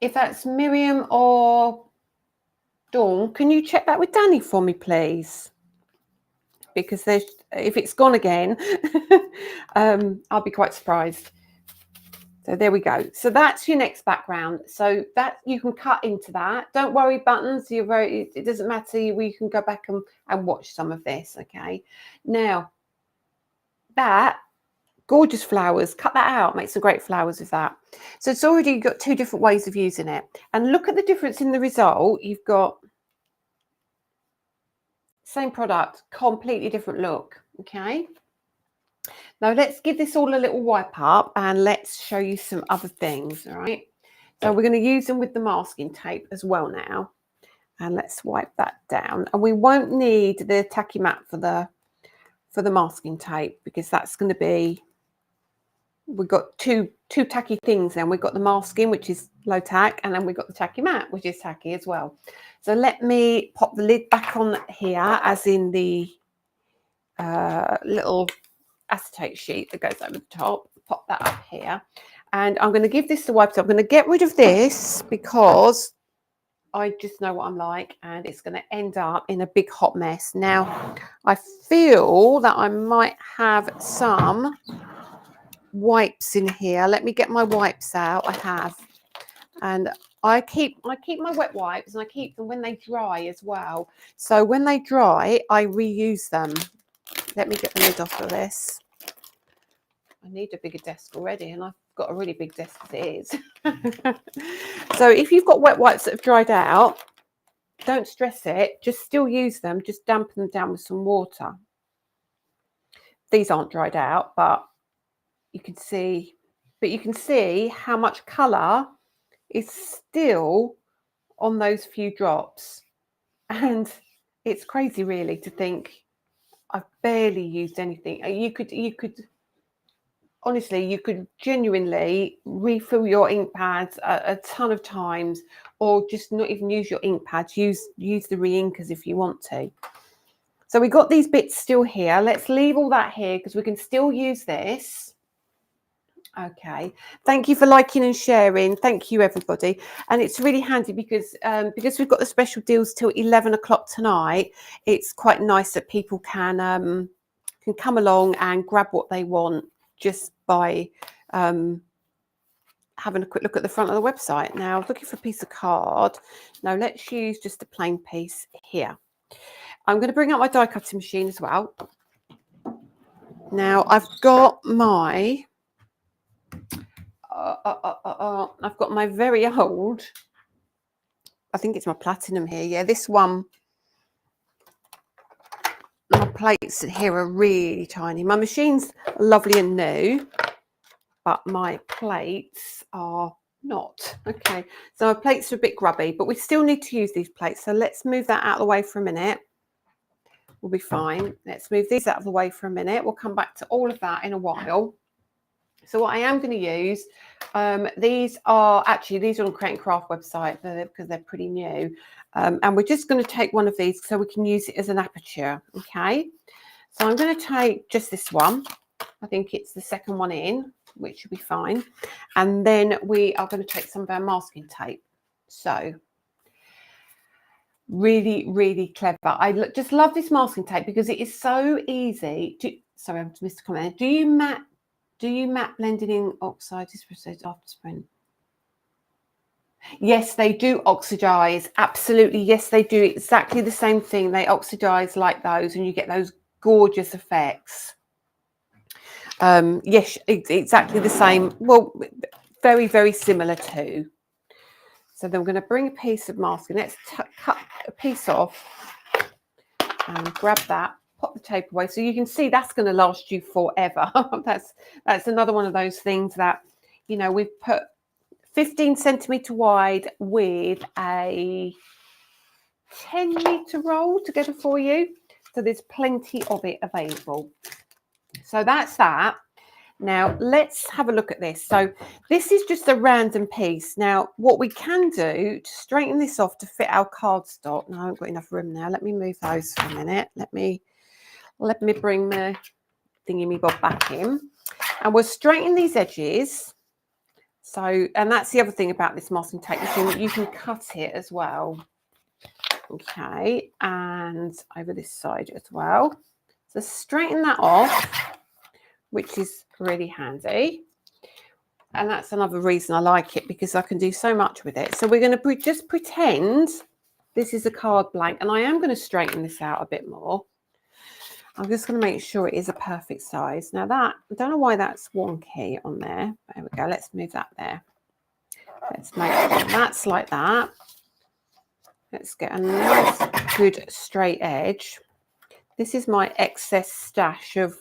If that's Miriam or Dawn, can you check that with Danny for me, please? Because if it's gone again, I'll be quite surprised. So there we go. So that's your next background. So that you can cut into that. Don't worry, buttons. It doesn't matter. We can go back and watch some of this. Okay. Now that gorgeous flowers, cut that out. Make some great flowers with that. So it's already got 2 different ways of using it. And look at the difference in the result. You've got same product, completely different look. Okay. Now let's give this all a little wipe up and let's show you some other things. All right. So we're going to use them with the masking tape as well now. And let's wipe that down. And we won't need the Tacky Mat for the masking tape because that's going to be, we've got two tacky things then. We've got the masking, which is low tack, and then we've got the Tacky Mat, which is tacky as well. So let me pop the lid back on here, as in the little acetate sheet that goes over the top. Pop that up here. And I'm going to give this the wipe. So I'm going to get rid of this because I just know what I'm like, and it's going to end up in a big hot mess. Now, I feel that I might have some wipes in here. Let me get my wipes out. I have, and I keep my wet wipes, and I keep them when they dry as well. So when they dry, I reuse them. Let me get the lid off of this. I need a bigger desk already, and I've got a really big desk as it is. So if you've got wet wipes that have dried out, don't stress it. Just still use them. Just dampen them down with some water. these aren't dried out, but you can see how much colour is still on those few drops. And it's crazy really to think I've barely used anything. You could honestly, you could genuinely refill your ink pads a ton of times, or just not even use your ink pads, use the re-inkers if you want to. So we got these bits still here. Let's leave all that here because we can still use this. Okay, thank you for liking and sharing. Thank you, everybody. And it's really handy because we've got the special deals till 11 o'clock tonight. It's quite nice that people can come along and grab what they want just by having a quick look at the front of the website. Now, I was looking for a piece of card. Now, let's use just a plain piece here. I'm going to bring out my die cutting machine as well. Now, I've got my very old, I think it's my platinum here. Yeah, this one. My plates here are really tiny. My machine's lovely and new, but my plates are not. Okay, so my plates are a bit grubby, but we still need to use these plates. So let's move that out of the way for a minute. We'll be fine. Let's move these out of the way for a minute. We'll come back to all of that in a while. So what I am going to use, these are on Create and Craft website because they're pretty new. And we're just going to take one of these so we can use it as an aperture. Okay, so I'm going to take just this one. I think it's the second one in, which should be fine. And then we are going to take some of our masking tape. So really, really clever. I just love this masking tape because it is so easy to, sorry, I missed a comment. Do you matte blending in oxide after sprint? Yes, they do oxidize. Absolutely. Yes, they do exactly the same thing. They oxidize like those and you get those gorgeous effects. Yes, exactly the same. Well, very, very similar too. So then we're going to bring a piece of masking. Let's cut a piece off and grab that. Pop the tape away. So you can see that's going to last you forever. That's another one of those things that, you know, we've put 15 centimetre wide with a 10 metre roll together for you. So there's plenty of it available. So that's that. Now let's have a look at this. So this is just a random piece. Now what we can do to straighten this off to fit our cardstock. Now I haven't got enough room now. Let me move those for a minute. Let me bring the thingy-me-bob back in. And we'll straighten these edges. So, and that's the other thing about this masking tape machine, you can cut it as well. Okay, and over this side as well. So straighten that off, which is really handy. And that's another reason I like it, because I can do so much with it. So we're going to just pretend this is a card blank, and I am going to straighten this out a bit more. I'm just going to make sure it is a perfect size. Now that, I don't know why that's wonky on there. There we go. Let's move that there. Let's make sure that's like that. Let's get a nice, good straight edge. This is my excess stash of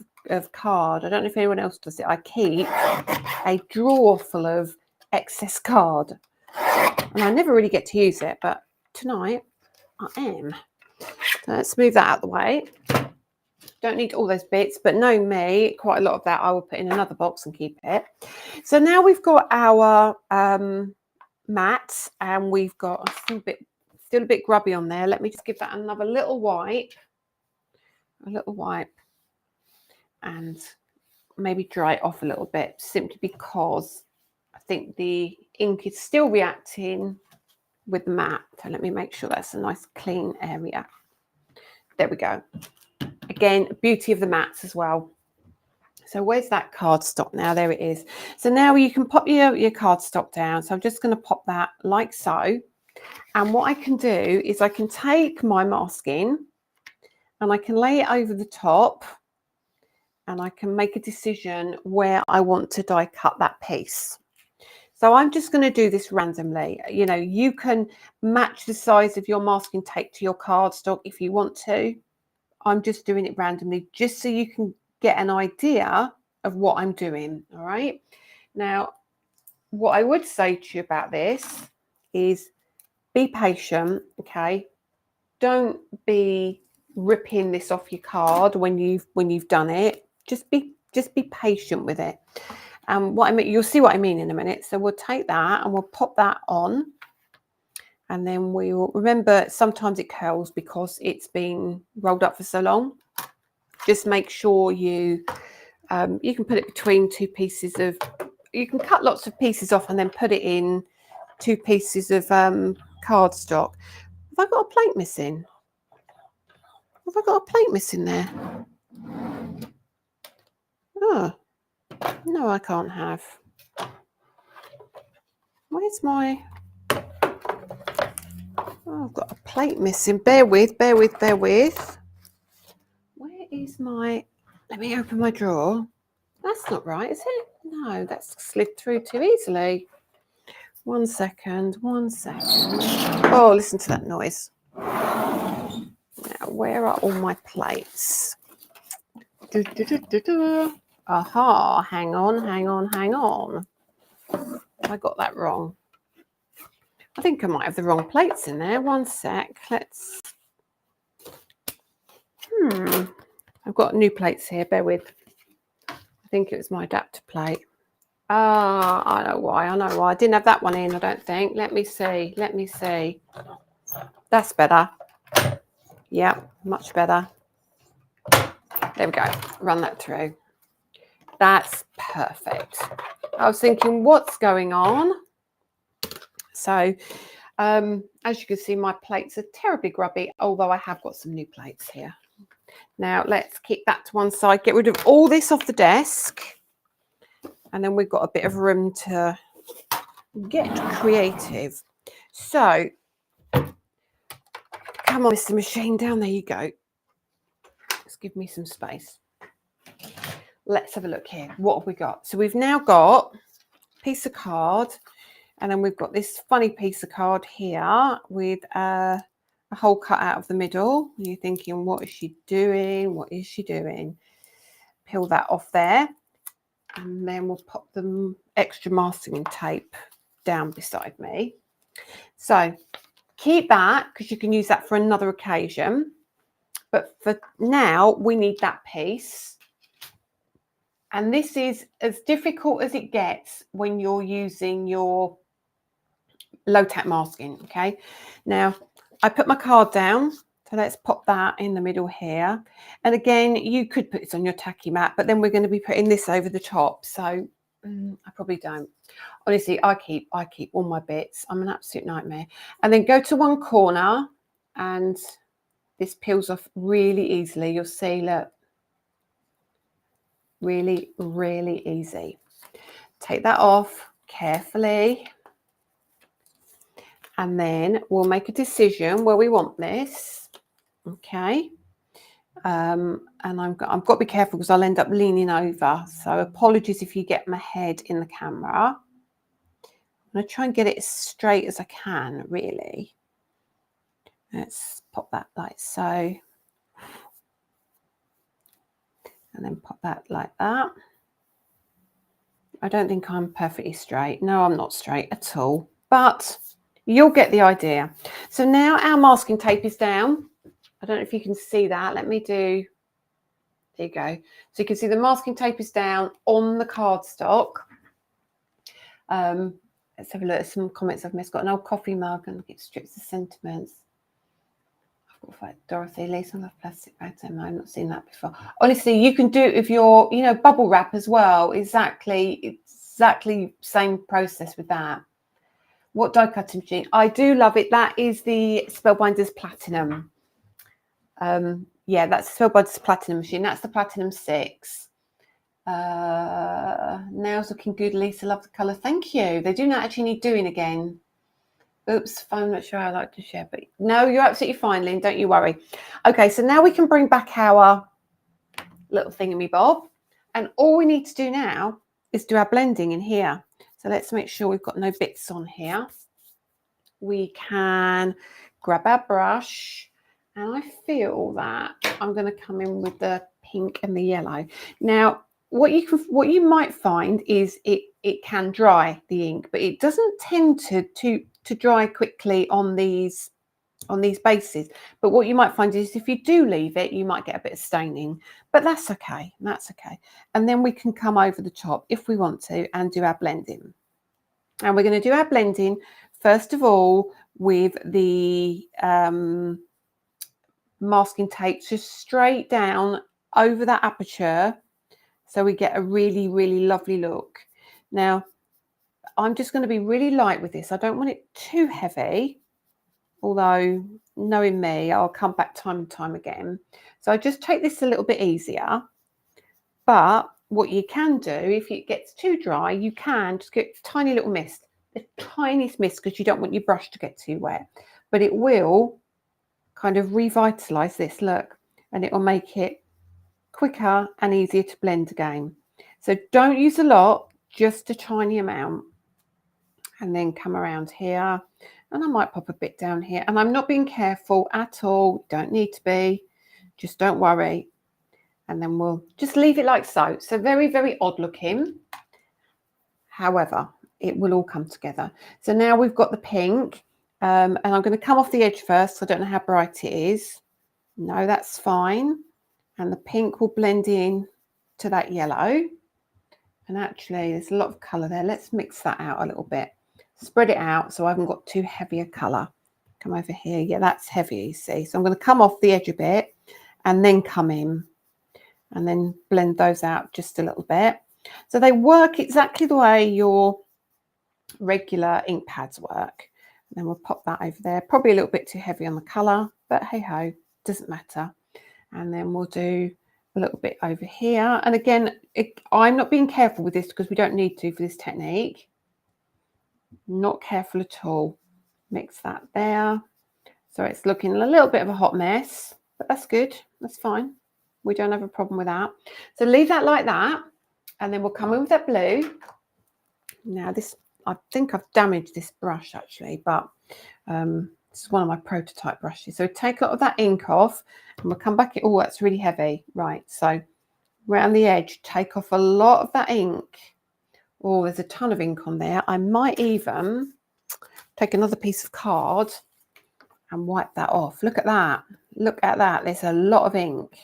card. I don't know if anyone else does it. I keep a drawer full of excess card. And I never really get to use it, but tonight I am. So let's move that out of the way. Don't need all those bits, but know me, quite a lot of that I will put in another box and keep it. So now we've got our mats, and we've got still a bit grubby on there. Let me just give that another little wipe. And maybe dry it off a little bit, simply because I think the ink is still reacting with the mat. So let me make sure that's a nice clean area. There we go. Again, beauty of the mats as well. So where's that cardstock now? There it is. So now you can pop your cardstock down. So I'm just going to pop that like so. And what I can do is I can take my masking and I can lay it over the top, and I can make a decision where I want to die cut that piece. So I'm just going to do this randomly. You know, you can match the size of your masking tape to your cardstock if you want to. I'm just doing it randomly just so you can get an idea of what I'm doing. All right. Now, what I would say to you about this is be patient. Okay. Don't be ripping this off your card when you've done it. Just be patient with it. And what I mean, you'll see what I mean in a minute. So we'll take that and we'll pop that on. And then we'll remember sometimes it curls because it's been rolled up for so long. Just make sure you can put it between two pieces of, you can cut lots of pieces off and then put it in two pieces of cardstock. Have I got a plate missing? Have I got a plate missing there? Oh, no, I can't have. Where's my... Oh, I've got a plate missing. Bear with. Where is my... Let me open my drawer. That's not right, is it? No, that's slid through too easily. 1 second. Oh, listen to that noise. Now, where are all my plates? Aha, hang on. I got that wrong. I think I might have the wrong plates in there. 1 sec. Let's... I've got new plates here. Bear with. I think it was my adapter plate. Ah, I know why. I didn't have that one in, I don't think. Let me see. That's better. Yeah, much better. There we go. Run that through. That's perfect. I was thinking, what's going on? So, as you can see, my plates are terribly grubby, although I have got some new plates here. Now, let's keep that to one side. Get rid of all this off the desk. And then we've got a bit of room to get creative. So, come on, Mr. Machine, down there you go. Let's give me some space. Let's have a look here. What have we got? So we've now got a piece of card, and then we've got this funny piece of card here with a hole cut out of the middle. You're thinking, what is she doing? Peel that off there. And then we'll pop the extra masking tape down beside me. So keep that because you can use that for another occasion. But for now, we need that piece. And this is as difficult as it gets when you're using your low tack masking, okay? Now, I put my card down. So let's pop that in the middle here. And again, you could put this on your tacky mat, but then we're going to be putting this over the top. So I probably don't. Honestly, I keep all my bits. I'm an absolute nightmare. And then go to one corner, and this peels off really easily. You'll see, look, really, really easy. Take that off carefully. And then we'll make a decision where we want this. Okay, and I've got to be careful because I'll end up leaning over. So apologies if you get my head in the camera. I'm going to try and get it as straight as I can, really. Let's pop that like so. And then pop that like that. I don't think I'm perfectly straight. No, I'm not straight at all. But you'll get the idea. So now our masking tape is down. I don't know if you can see that. Let me do, there you go. So you can see the masking tape is down on the cardstock. Let's have a look at some comments I've missed. Got an old coffee mug and it strips of sentiments. I've got to fight Dorothy, Lisa, I love plastic bags. I've not seen that before. Honestly, you can do it with your, bubble wrap as well. Exactly same process with that. What die cutting machine? I do love it. That is the Spellbinders Platinum. Yeah, that's Spellbinders Platinum machine. That's the Platinum 6. Nails looking good, Lisa. Love the colour. Thank you. They do not actually need doing again. Oops, I'm not sure I like to share, but no, you're absolutely fine, Lynn. Don't you worry. Okay, so now we can bring back our little thingamy-bob. And all we need to do now is do our blending in here. So let's make sure we've got no bits on here. We can grab our brush. And I feel that I'm going to come in with the pink and the yellow. Now, what you might find is it can dry the ink, but it doesn't tend to dry quickly on these bases. But what you might find is if you do leave it, you might get a bit of staining, but that's okay. That's okay. And then we can come over the top if we want to and do our blending. And we're going to do our blending first of all with the masking tape just straight down over that aperture, so we get a really, really lovely look. Now, I'm just going to be really light with this. I don't want it too heavy, although knowing me, I'll come back time and time again. So I just take this a little bit easier. But what you can do, if it gets too dry, you can just get a tiny little mist, the tiniest mist, because you don't want your brush to get too wet. But it will kind of revitalize this look, and it will make it quicker and easier to blend again. So don't use a lot, just a tiny amount. And then come around here, and I might pop a bit down here. And I'm not being careful at all. Don't need to be. Just don't worry. And then we'll just leave it like so. So very, very odd looking. However, it will all come together. So now we've got the pink. And I'm going to come off the edge first. So I don't know how bright it is. No, that's fine. And the pink will blend in to that yellow. And actually, there's a lot of colour there. Let's mix that out a little bit. Spread it out so I haven't got too heavy a colour. Come over here. Yeah, that's heavy, you see. So I'm going to come off the edge a bit and then come in and then blend those out just a little bit. So they work exactly the way your regular ink pads work. And then we'll pop that over there. Probably a little bit too heavy on the colour, but hey ho, doesn't matter. And then we'll do a little bit over here. And again, I'm not being careful with this because we don't need to for this technique. Not careful at all. Mix that there. So it's looking a little bit of a hot mess, but that's good. That's fine. We don't have a problem with that. So leave that like that. And then we'll come in with that blue. Now this, I think I've damaged this brush actually, but this is one of my prototype brushes. So take a lot of that ink off and we'll come back. Oh, that's really heavy. Right. So around the edge, take off a lot of that ink. Oh, there's a ton of ink on there. I might even take another piece of card and wipe that off. Look at that. Look at that. There's a lot of ink.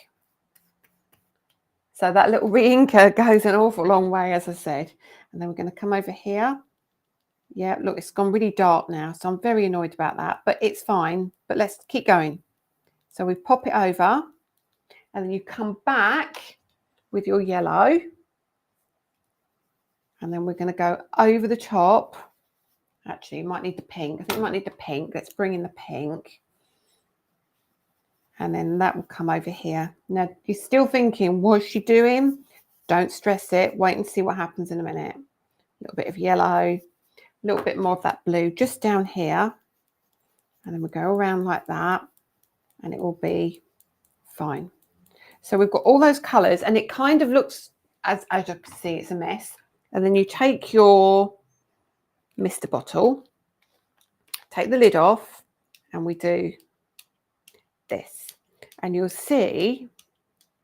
So that little re-inker goes an awful long way, as I said. And then we're going to come over here. Yeah, look, it's gone really dark now. So I'm very annoyed about that, but it's fine. But let's keep going. So we pop it over and then you come back with your yellow. And then we're going to go over the top. Actually, you might need the pink. I think you might need the pink. Let's bring in the pink. And then that will come over here. Now, you're still thinking, what's she doing? Don't stress it. Wait and see what happens in a minute. A little bit of yellow, a little bit more of that blue just down here. And then we'll go around like that. And it will be fine. So we've got all those colours. And it kind of looks, as you can see, it's a mess. And then you take your mister bottle, take the lid off, and we do this. And you'll see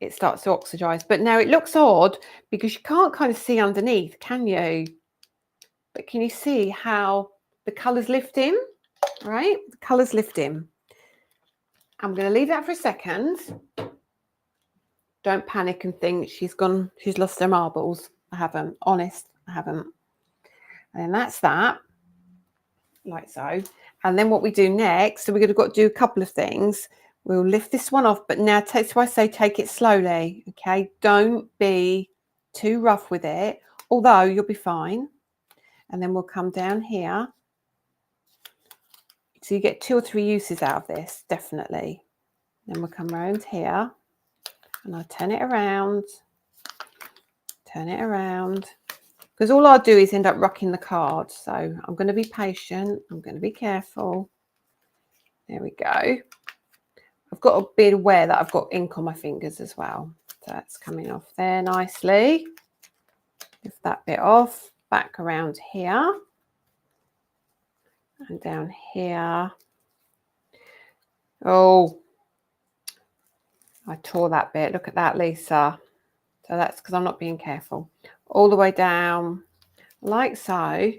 it starts to oxidize. But now it looks odd because you can't kind of see underneath, can you? But can you see how the colours lift in, right? The colours lift in. I'm going to leave that for a second. Don't panic and think she's lost her marbles. I haven't, honest, I haven't. And that's that, like so. And then what we do next, so we're going to do a couple of things. We'll lift this one off, but now so I say take it slowly, okay? Don't be too rough with it, although you'll be fine. And then we'll come down here. So you get 2 or 3 uses out of this, definitely. Then we'll come around here and I'll turn it around, because all I'll do is end up rocking the card. So I'm going to be patient. I'm going to be careful. There we go. I've got to be aware that I've got ink on my fingers as well. So that's coming off there nicely. Lift that bit off. Back around here. And down here. Oh, I tore that bit. Look at that, Lisa. So that's because I'm not being careful. All the way down, like so.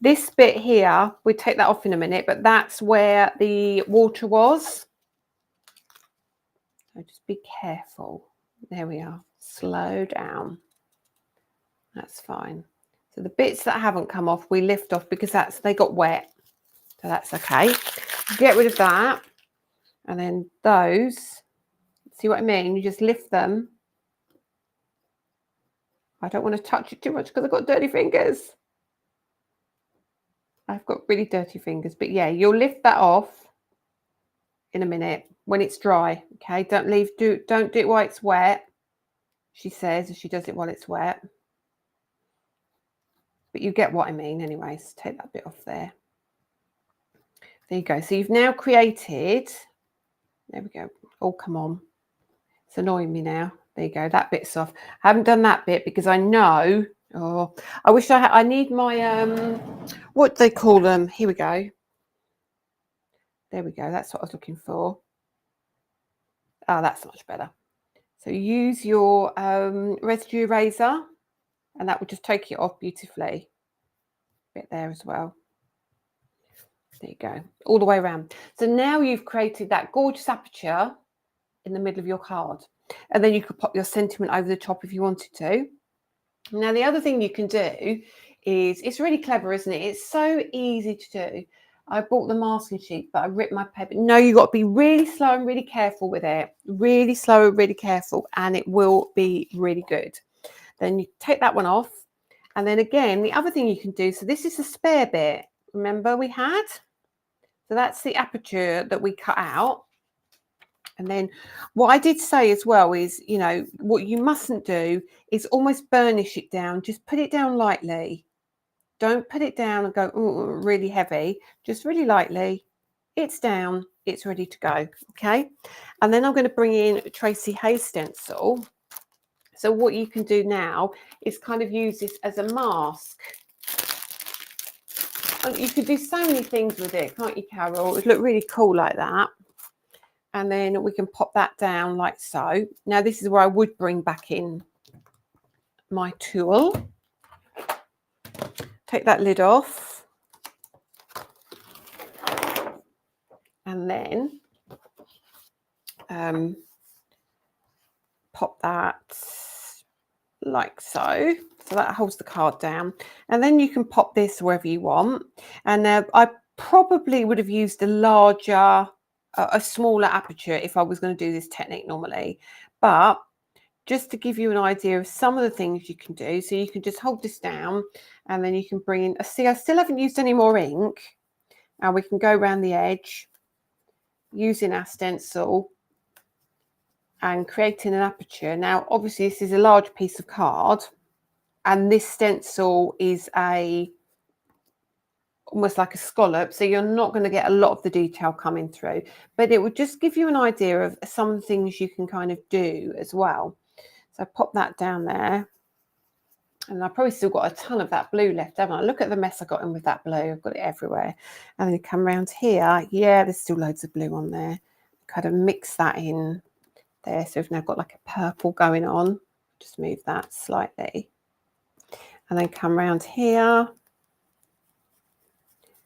This bit here, we take that off in a minute, but that's where the water was. So just be careful. There we are. Slow down. That's fine. So the bits that haven't come off, we lift off because they got wet. So that's okay. Get rid of that. And then those, see what I mean? You just lift them. I don't want to touch it too much because I've got dirty fingers. I've got really dirty fingers. But yeah, you'll lift that off in a minute when it's dry. Okay, don't do it while it's wet. She says she does it while it's wet. But you get what I mean anyways. Take that bit off there. There you go. So you've now created, there we go. Oh, come on. It's annoying me now. There you go. That bit's off. I haven't done that bit because I know, oh, I wish I need my, what do they call them? Here we go. There we go. That's what I was looking for. Oh, that's much better. So use your residue eraser and that will just take it off beautifully. Bit there as well. There you go. All the way around. So now you've created that gorgeous aperture in the middle of your card. And then you could pop your sentiment over the top if you wanted to. Now, the other thing you can do is, it's really clever, isn't it? It's so easy to do. I bought the masking sheet, but I ripped my paper. No, you've got to be really slow and really careful with it. Really slow and really careful, and it will be really good. Then you take that one off. And then again, the other thing you can do, so this is the spare bit. Remember we had? So that's the aperture that we cut out. And then what I did say as well is, you know, what you mustn't do is almost burnish it down. Just put it down lightly. Don't put it down and go, ooh, really heavy. Just really lightly. It's down. It's ready to go. Okay. And then I'm going to bring in Tracy Hayes stencil. So what you can do now is kind of use this as a mask. And you could do so many things with it, can't you, Carol? It would look really cool like that. And then we can pop that down like so. Now this is where I would bring back in my tool. Take that lid off. And then pop that like so. So that holds the card down. And then you can pop this wherever you want. And I probably would have used a smaller aperture if I was going to do this technique normally. But just to give you an idea of some of the things you can do. So you can just hold this down and then you can bring in, see, I still haven't used any more ink. Now we can go around the edge using our stencil and creating an aperture. Now, obviously this is a large piece of card and this stencil is almost like a scallop, so you're not going to get a lot of the detail coming through, but it would just give you an idea of some of the things you can kind of do as well. So pop that down there, and I've probably still got a ton of that blue left, haven't I? Look at the mess I got in with that blue. I've got it everywhere. And then you come around here, yeah, there's still loads of blue on there. Kind of mix that in there, so we've now got like a purple going on. Just move that slightly, and then come around here.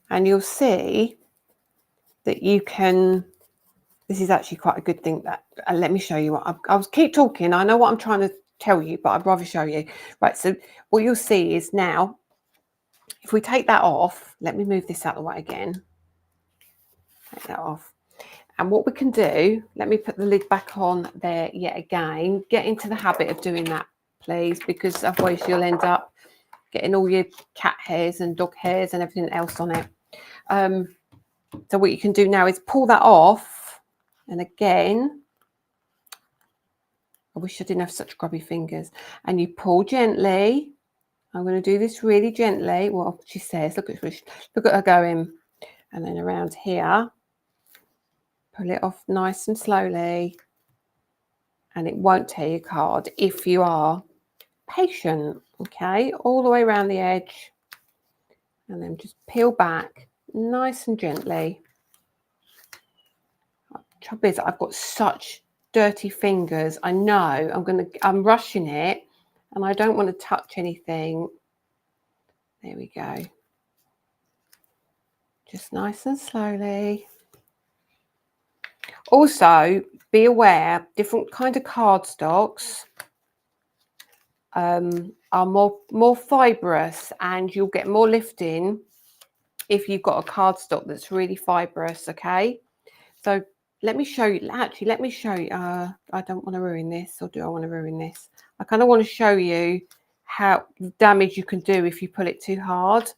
And you'll see that you can, this is actually quite a good thing that, let me show you what, I'll keep talking. I know what I'm trying to tell you, but I'd rather show you. Right, so what you'll see is now, if we take that off, let me move this out of the way again. Take that off. And what we can do, let me put the lid back on there yet again. Get into the habit of doing that, please, because otherwise you'll end up getting all your cat hairs and dog hairs and everything else on it. So what you can do now is pull that off, and again, I wish I didn't have such grubby fingers, and you pull gently. I'm going to do this really gently. Well, she says, look at her going, and then around here, pull it off nice and slowly, and it won't tear your card if you are patient. Okay, all the way around the edge, and then just peel back nice and gently. Trouble is, I've got such dirty fingers. I know I'm rushing it, and I don't want to touch anything. There we go. Just nice and slowly. Also, be aware, different kind of cardstocks are more fibrous, and you'll get more lifting if you've got a cardstock that's really fibrous. Okay, so let me show you. Actually, let me show you. I don't want to ruin this, or do I want to ruin this? I kind of want to show you how damage you can do if you pull it too hard.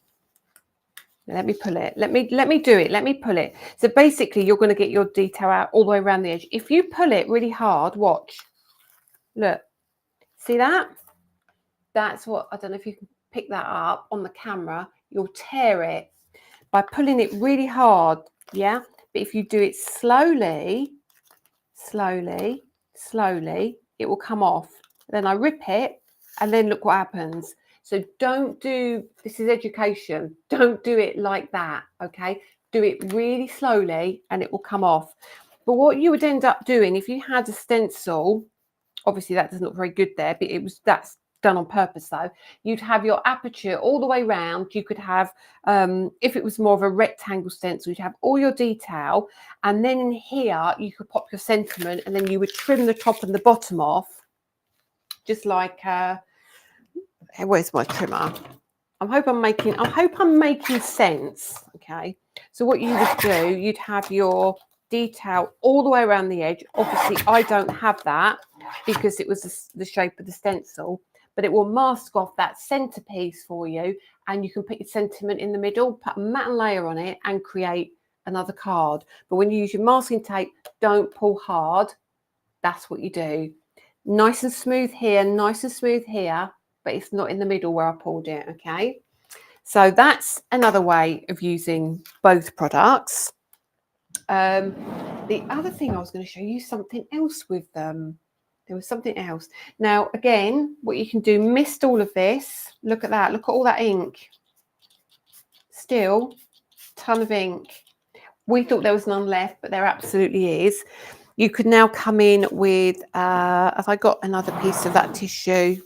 Let me pull it. Let me do it. Let me pull it. So basically, you're going to get your detail out all the way around the edge. If you pull it really hard, watch. Look, see that? That's what, I don't know if you can pick that up on the camera. You'll tear it by pulling it really hard. Yeah. But if you do it slowly, slowly, slowly, it will come off. Then I rip it, and then look what happens. So don't do, this is education, don't do it like that, okay? Do it really slowly and it will come off. But what you would end up doing, if you had a stencil, obviously that doesn't look very good there, but that's done on purpose though. You'd have your aperture all the way round. You could have, if it was more of a rectangle stencil, you'd have all your detail, and then in here you could pop your sentiment, and then you would trim the top and the bottom off, just like where's my trimmer? I hope I'm making sense. Okay, so what you would do, you'd have your detail all the way around the edge. Obviously I don't have that because it was the shape of the stencil, but it will mask off that centerpiece for you, and you can put your sentiment in the middle, put a matte and layer on it, and create another card. But when you use your masking tape, don't pull hard. That's what you do. Nice and smooth here, nice and smooth here, but it's not in the middle where I pulled it. Okay, so that's another way of using both products. The other thing I was going to show you something else with them. There was something else. Now, again, what you can do, mist all of this. Look at that. Look at all that ink. Still, ton of ink. We thought there was none left, but there absolutely is. You could now come in with, have I got another piece of that tissue?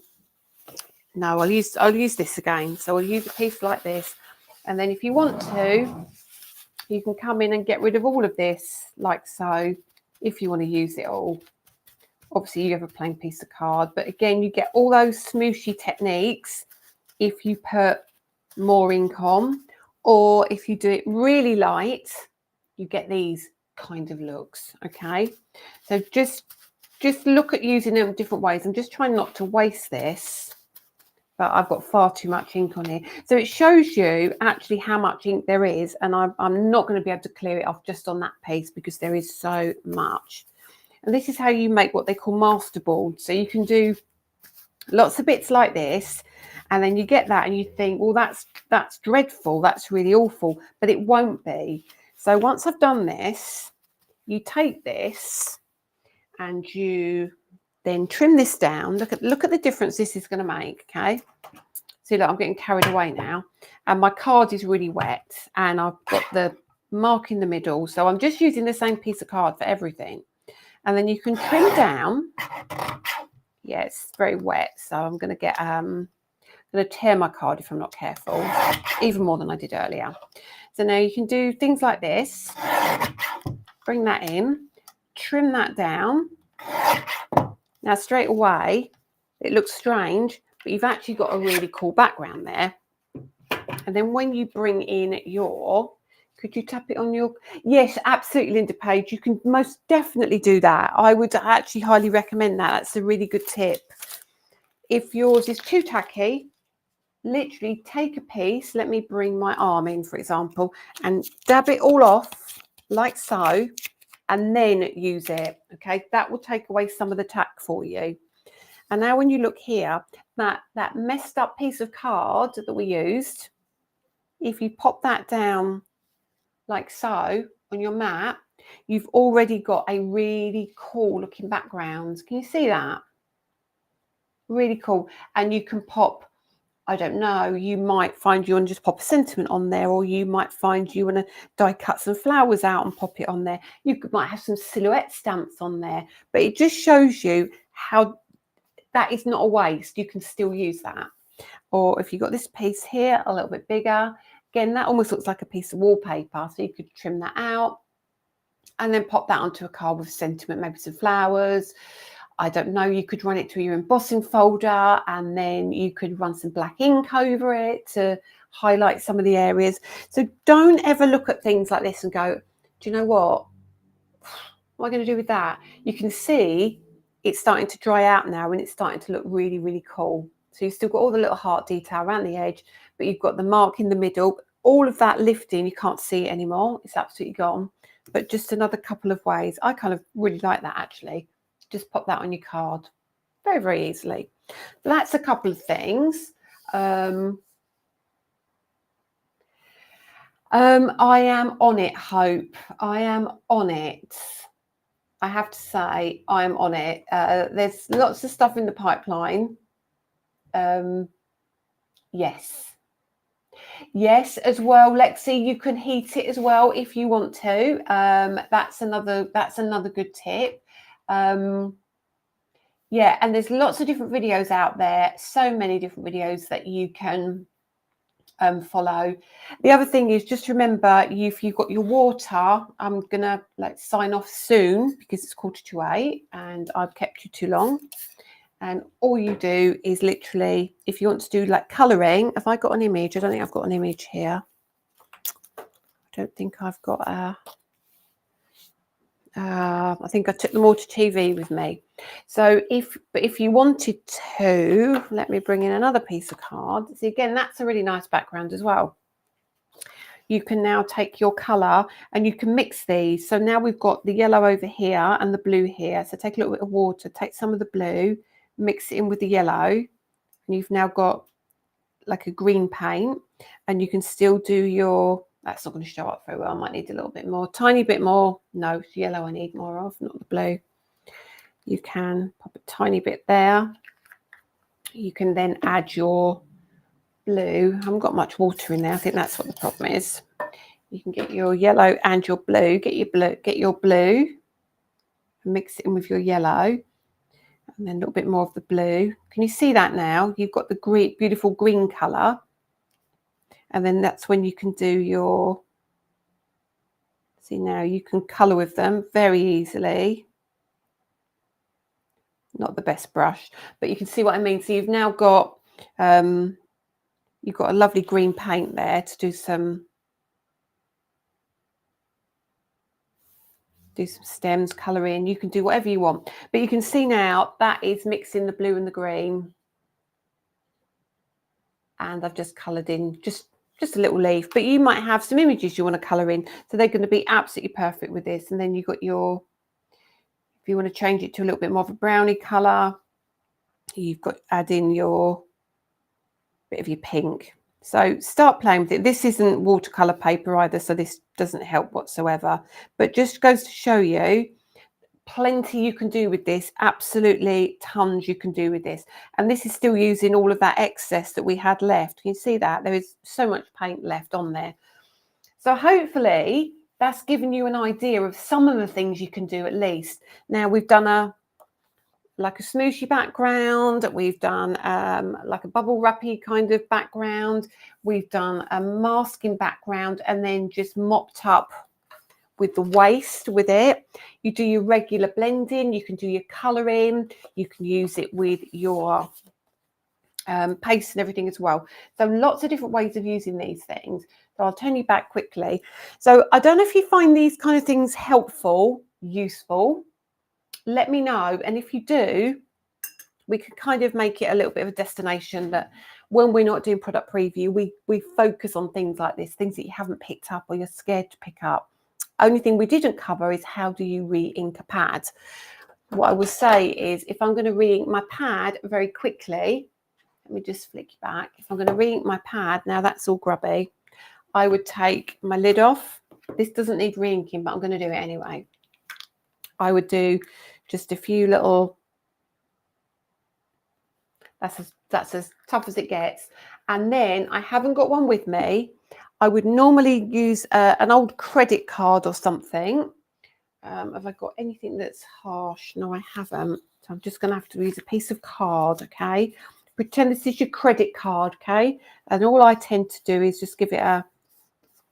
No, I'll use this again. So I'll use a piece like this. And then if you want to, you can come in and get rid of all of this, like so, if you want to use it all. Obviously, you have a plain piece of card. But again, you get all those smooshy techniques if you put more ink on. Or if you do it really light, you get these kind of looks. Okay, so just look at using them different ways. I'm just trying not to waste this, but I've got far too much ink on here. So it shows you actually how much ink there is, and I'm not going to be able to clear it off just on that piece because there is so much. And this is how you make what they call masterboards. So you can do lots of bits like this, and then you get that and you think, well, that's dreadful, that's really awful, but it won't be. So once I've done this, you take this and you then trim this down. Look at the difference this is going to make. Okay, see, look, I'm getting carried away now, and my card is really wet, and I've got the mark in the middle, so I'm just using the same piece of card for everything. And then you can trim down. Yeah, it's very wet, so I'm going to get going to tear my card if I'm not careful, even more than I did earlier. So now you can do things like this. Bring that in, trim that down. Now straight away, it looks strange, but you've actually got a really cool background there. And then when you bring in your, could you tap it on your, yes, absolutely, Linda Page, you can most definitely do that. I would actually highly recommend that. That's a really good tip. If yours is too tacky, literally take a piece, let me bring my arm in, for example, and dab it all off like so, and then use it. Okay, that will take away some of the tack for you. And now when you look here, that messed up piece of card that we used, if you pop that down like so on your mat, you've already got a really cool looking background. Can you see that? Really cool. And you can pop I don't know, you might find you want to just pop a sentiment on there, or you might find you want to die cut some flowers out and pop it on there. Might have some silhouette stamps on there, but it just shows you how that is not a waste. You can still use that. Or if you've got this piece here, a little bit bigger, again, that almost looks like a piece of wallpaper. So you could trim that out and then pop that onto a card with sentiment, maybe some flowers. I don't know, you could run it through your embossing folder, and then you could run some black ink over it to highlight some of the areas. So don't ever look at things like this and go, do you know what am I going to do with that? You can see it's starting to dry out now, and it's starting to look really, really cool. So you've still got all the little heart detail around the edge, but you've got the mark in the middle. All of that lifting, you can't see it anymore. It's absolutely gone. But just another couple of ways. I kind of really like that, actually. Just pop that on your card very, very easily. That's a couple of things. I am on it, Hope. I am on it. I have to say, I'm on it. There's lots of stuff in the pipeline. Yes, as well, Lexi, you can heat it as well if you want to. That's another good tip. Yeah, and there's lots of different videos out there, so many different videos that you can follow. The other thing is, just remember, if you've got your water, I'm gonna sign off soon because it's 7:45 and I've kept you too long. And all you do is literally, if you want to do like colouring, if I got an image, I don't think I've got an image here. I don't think I've got a, I think I took them all to TV with me. So if you wanted to, let me bring in another piece of card. See, again, that's a really nice background as well. You can now take your colour and you can mix these. So now we've got the yellow over here and the blue here. So take a little bit of water, take some of the blue, mix it in with the yellow, and you've now got like a green paint, and you can still do your, that's not going to show up very well. I might need a little bit more, tiny bit more. No, it's yellow I need more of, not the blue. You can pop a tiny bit there. You can then add your blue. I haven't got much water in there. I think that's what the problem is. You can get your yellow and your blue. Get your blue, and mix it in with your yellow. And then a little bit more of the blue. Can you see that now? You've got the green, beautiful green colour. And then that's when you can do your, see now you can colour with them very easily. Not the best brush, but you can see what I mean. So you've now got, you've got a lovely green paint there to do some stems, colouring. You can do whatever you want, but you can see now that is mixing the blue and the green. And I've just coloured in just a little leaf, but you might have some images you want to colour in, so they're going to be absolutely perfect with this. And then you've got your, if you want to change it to a little bit more of a brownie colour, you've got add in your bit of your pink. So start playing with it. This isn't watercolour paper either, so this doesn't help whatsoever, but just goes to show you plenty you can do with this. Absolutely tons you can do with this. And this is still using all of that excess that we had left. Can you see that? There is so much paint left on there. So hopefully that's given you an idea of some of the things you can do at least. Now we've done like a smooshy background, we've done like a bubble wrappy kind of background, we've done a masking background, and then just mopped up with the waste with it. You do your regular blending, you can do your colouring, you can use it with your paste and everything as well. So lots of different ways of using these things. So I'll turn you back quickly. So I don't know if you find these kind of things helpful, useful. Let me know, and if you do, we could kind of make it a little bit of a destination that when we're not doing product preview, we focus on things like this, things that you haven't picked up or you're scared to pick up. Only thing we didn't cover is how do you re-ink a pad. What I would say is, if I'm going to re-ink my pad very quickly, let me just flick you back. If I'm going to re-ink my pad, now that's all grubby, I would take my lid off. This doesn't need re-inking, but I'm going to do it anyway. I would do just a few little That's as tough as it gets. And then I haven't got one with me. I would normally use an old credit card or something. Have I got anything that's harsh? No, I haven't. So I'm just going to have to use a piece of card, okay? Pretend this is your credit card, okay? And all I tend to do is just give it a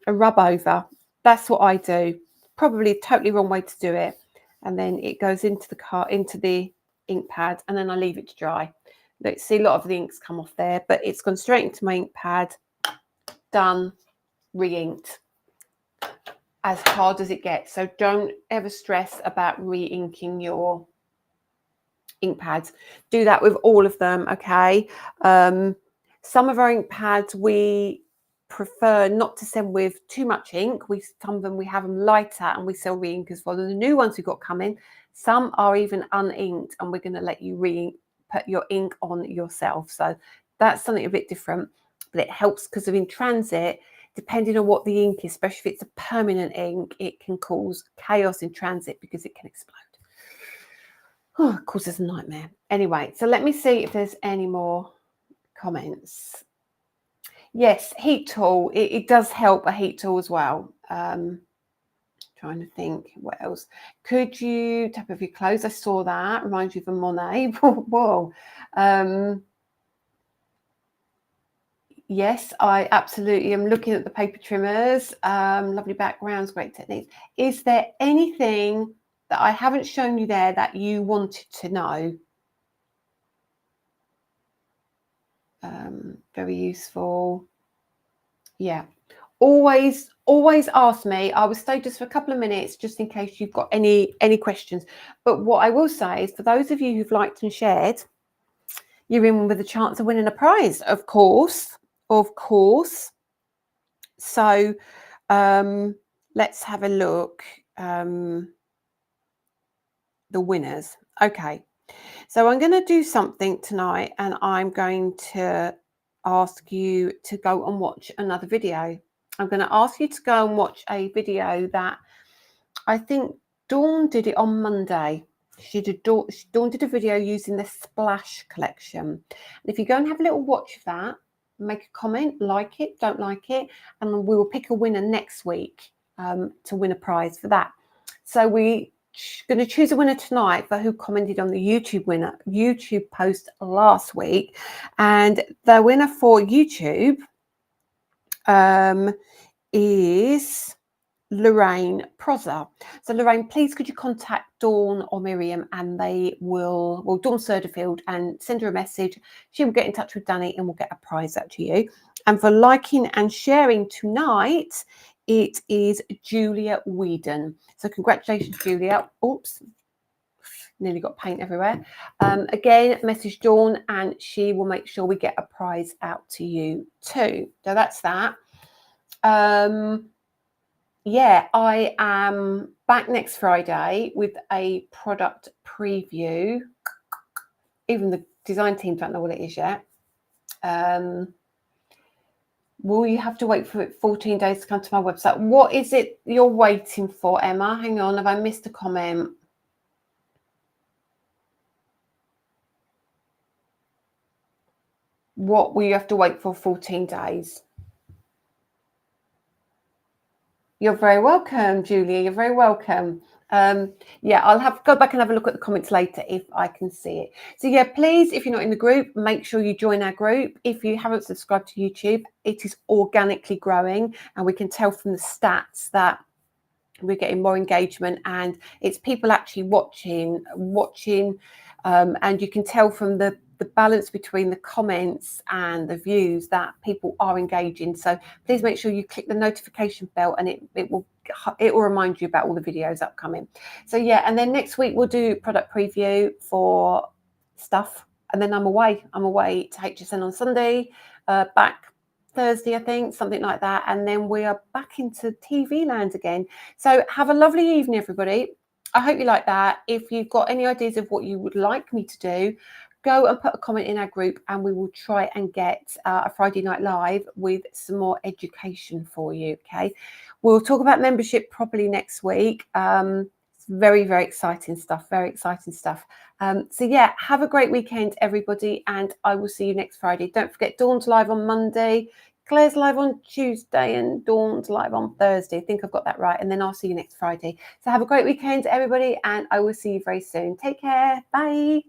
rub over. That's what I do. Probably a totally wrong way to do it. And then it goes into the ink pad, and then I leave it to dry. Let's see, a lot of the inks come off there, but it's gone straight into my ink pad. Done, re-inked. As hard as it gets. So don't ever stress about re-inking your ink pads. Do that with all of them, okay? Some of our ink pads we prefer not to send with too much ink. Some of them we have them lighter and we sell re-ink as well. And the new ones we've got coming, some are even uninked, and we're going to let you put your ink on yourself. So that's something a bit different, but it helps because of in transit. Depending on what the ink is, especially if it's a permanent ink, it can cause chaos in transit because it can explode. Oh, it causes a nightmare. Anyway, so let me see if there's any more comments. Yes, heat tool. It does help, a heat tool as well. Trying to think what else. Could you tap over your clothes? I saw that. Reminds you of a Monet. Whoa. Yes, I absolutely am looking at the paper trimmers. Lovely backgrounds, great techniques. Is there anything that I haven't shown you there that you wanted to know? Very useful. Yeah. Always ask me. I will stay just for a couple of minutes just in case you've got any questions. But what I will say is, for those of you who've liked and shared, you're in with a chance of winning a prize, of course. So let's have a look. The winners. Okay. So I'm going to do something tonight, and I'm going to ask you to go and watch another video. I'm going to ask you to go and watch a video that I think Dawn did it on Monday. Dawn did a video using the Splash collection. And if you go and have a little watch of that, make a comment, like it, don't like it, and we will pick a winner next week to win a prize for that. So we're going to choose a winner tonight for who commented on the YouTube post last week, and the winner for YouTube is Lorraine Proza. So Lorraine, please could you contact Dawn or Miriam, and they will, well, Dawn Söderfield, and send her a message. She will get in touch with Danny and we'll get a prize out to you. And for liking and sharing tonight, it is Julia Whedon. So congratulations, Julia. Oops, nearly got paint everywhere. Again, message Dawn and she will make sure we get a prize out to you too. So that's that. Yeah, I am back next Friday with a product preview. Even the design team don't know what it is yet. Will you have to wait for it 14 days to come to my website? What is it you're waiting for, Emma? Hang on, have I missed a comment? What will you have to wait for 14 days? You're very welcome, Julia. You're very welcome. Yeah, I'll go back and have a look at the comments later if I can see it. So yeah, please, if you're not in the group, make sure you join our group. If you haven't subscribed to YouTube, it is organically growing, and we can tell from the stats that we're getting more engagement, and it's people actually watching, and you can tell from the balance between the comments and the views that people are engaging. So please make sure you click the notification bell, and it will remind you about all the videos upcoming. So yeah, and then next week we'll do product preview for stuff, and then I'm away to HSN on Sunday, back Thursday, I think, something like that, and then we are back into TV land again. So have a lovely evening, everybody. I hope you like that. If you've got any ideas of what you would like me to do, go and put a comment in our group, and we will try and get a Friday night live with some more education for you. Okay, we'll talk about membership properly next week. It's very, very exciting stuff. Very exciting stuff. So yeah, have a great weekend, everybody, and I will see you next Friday. Don't forget, Dawn's live on Monday, Claire's live on Tuesday, and Dawn's live on Thursday. I think I've got that right. And then I'll see you next Friday. So have a great weekend, everybody, and I will see you very soon. Take care. Bye.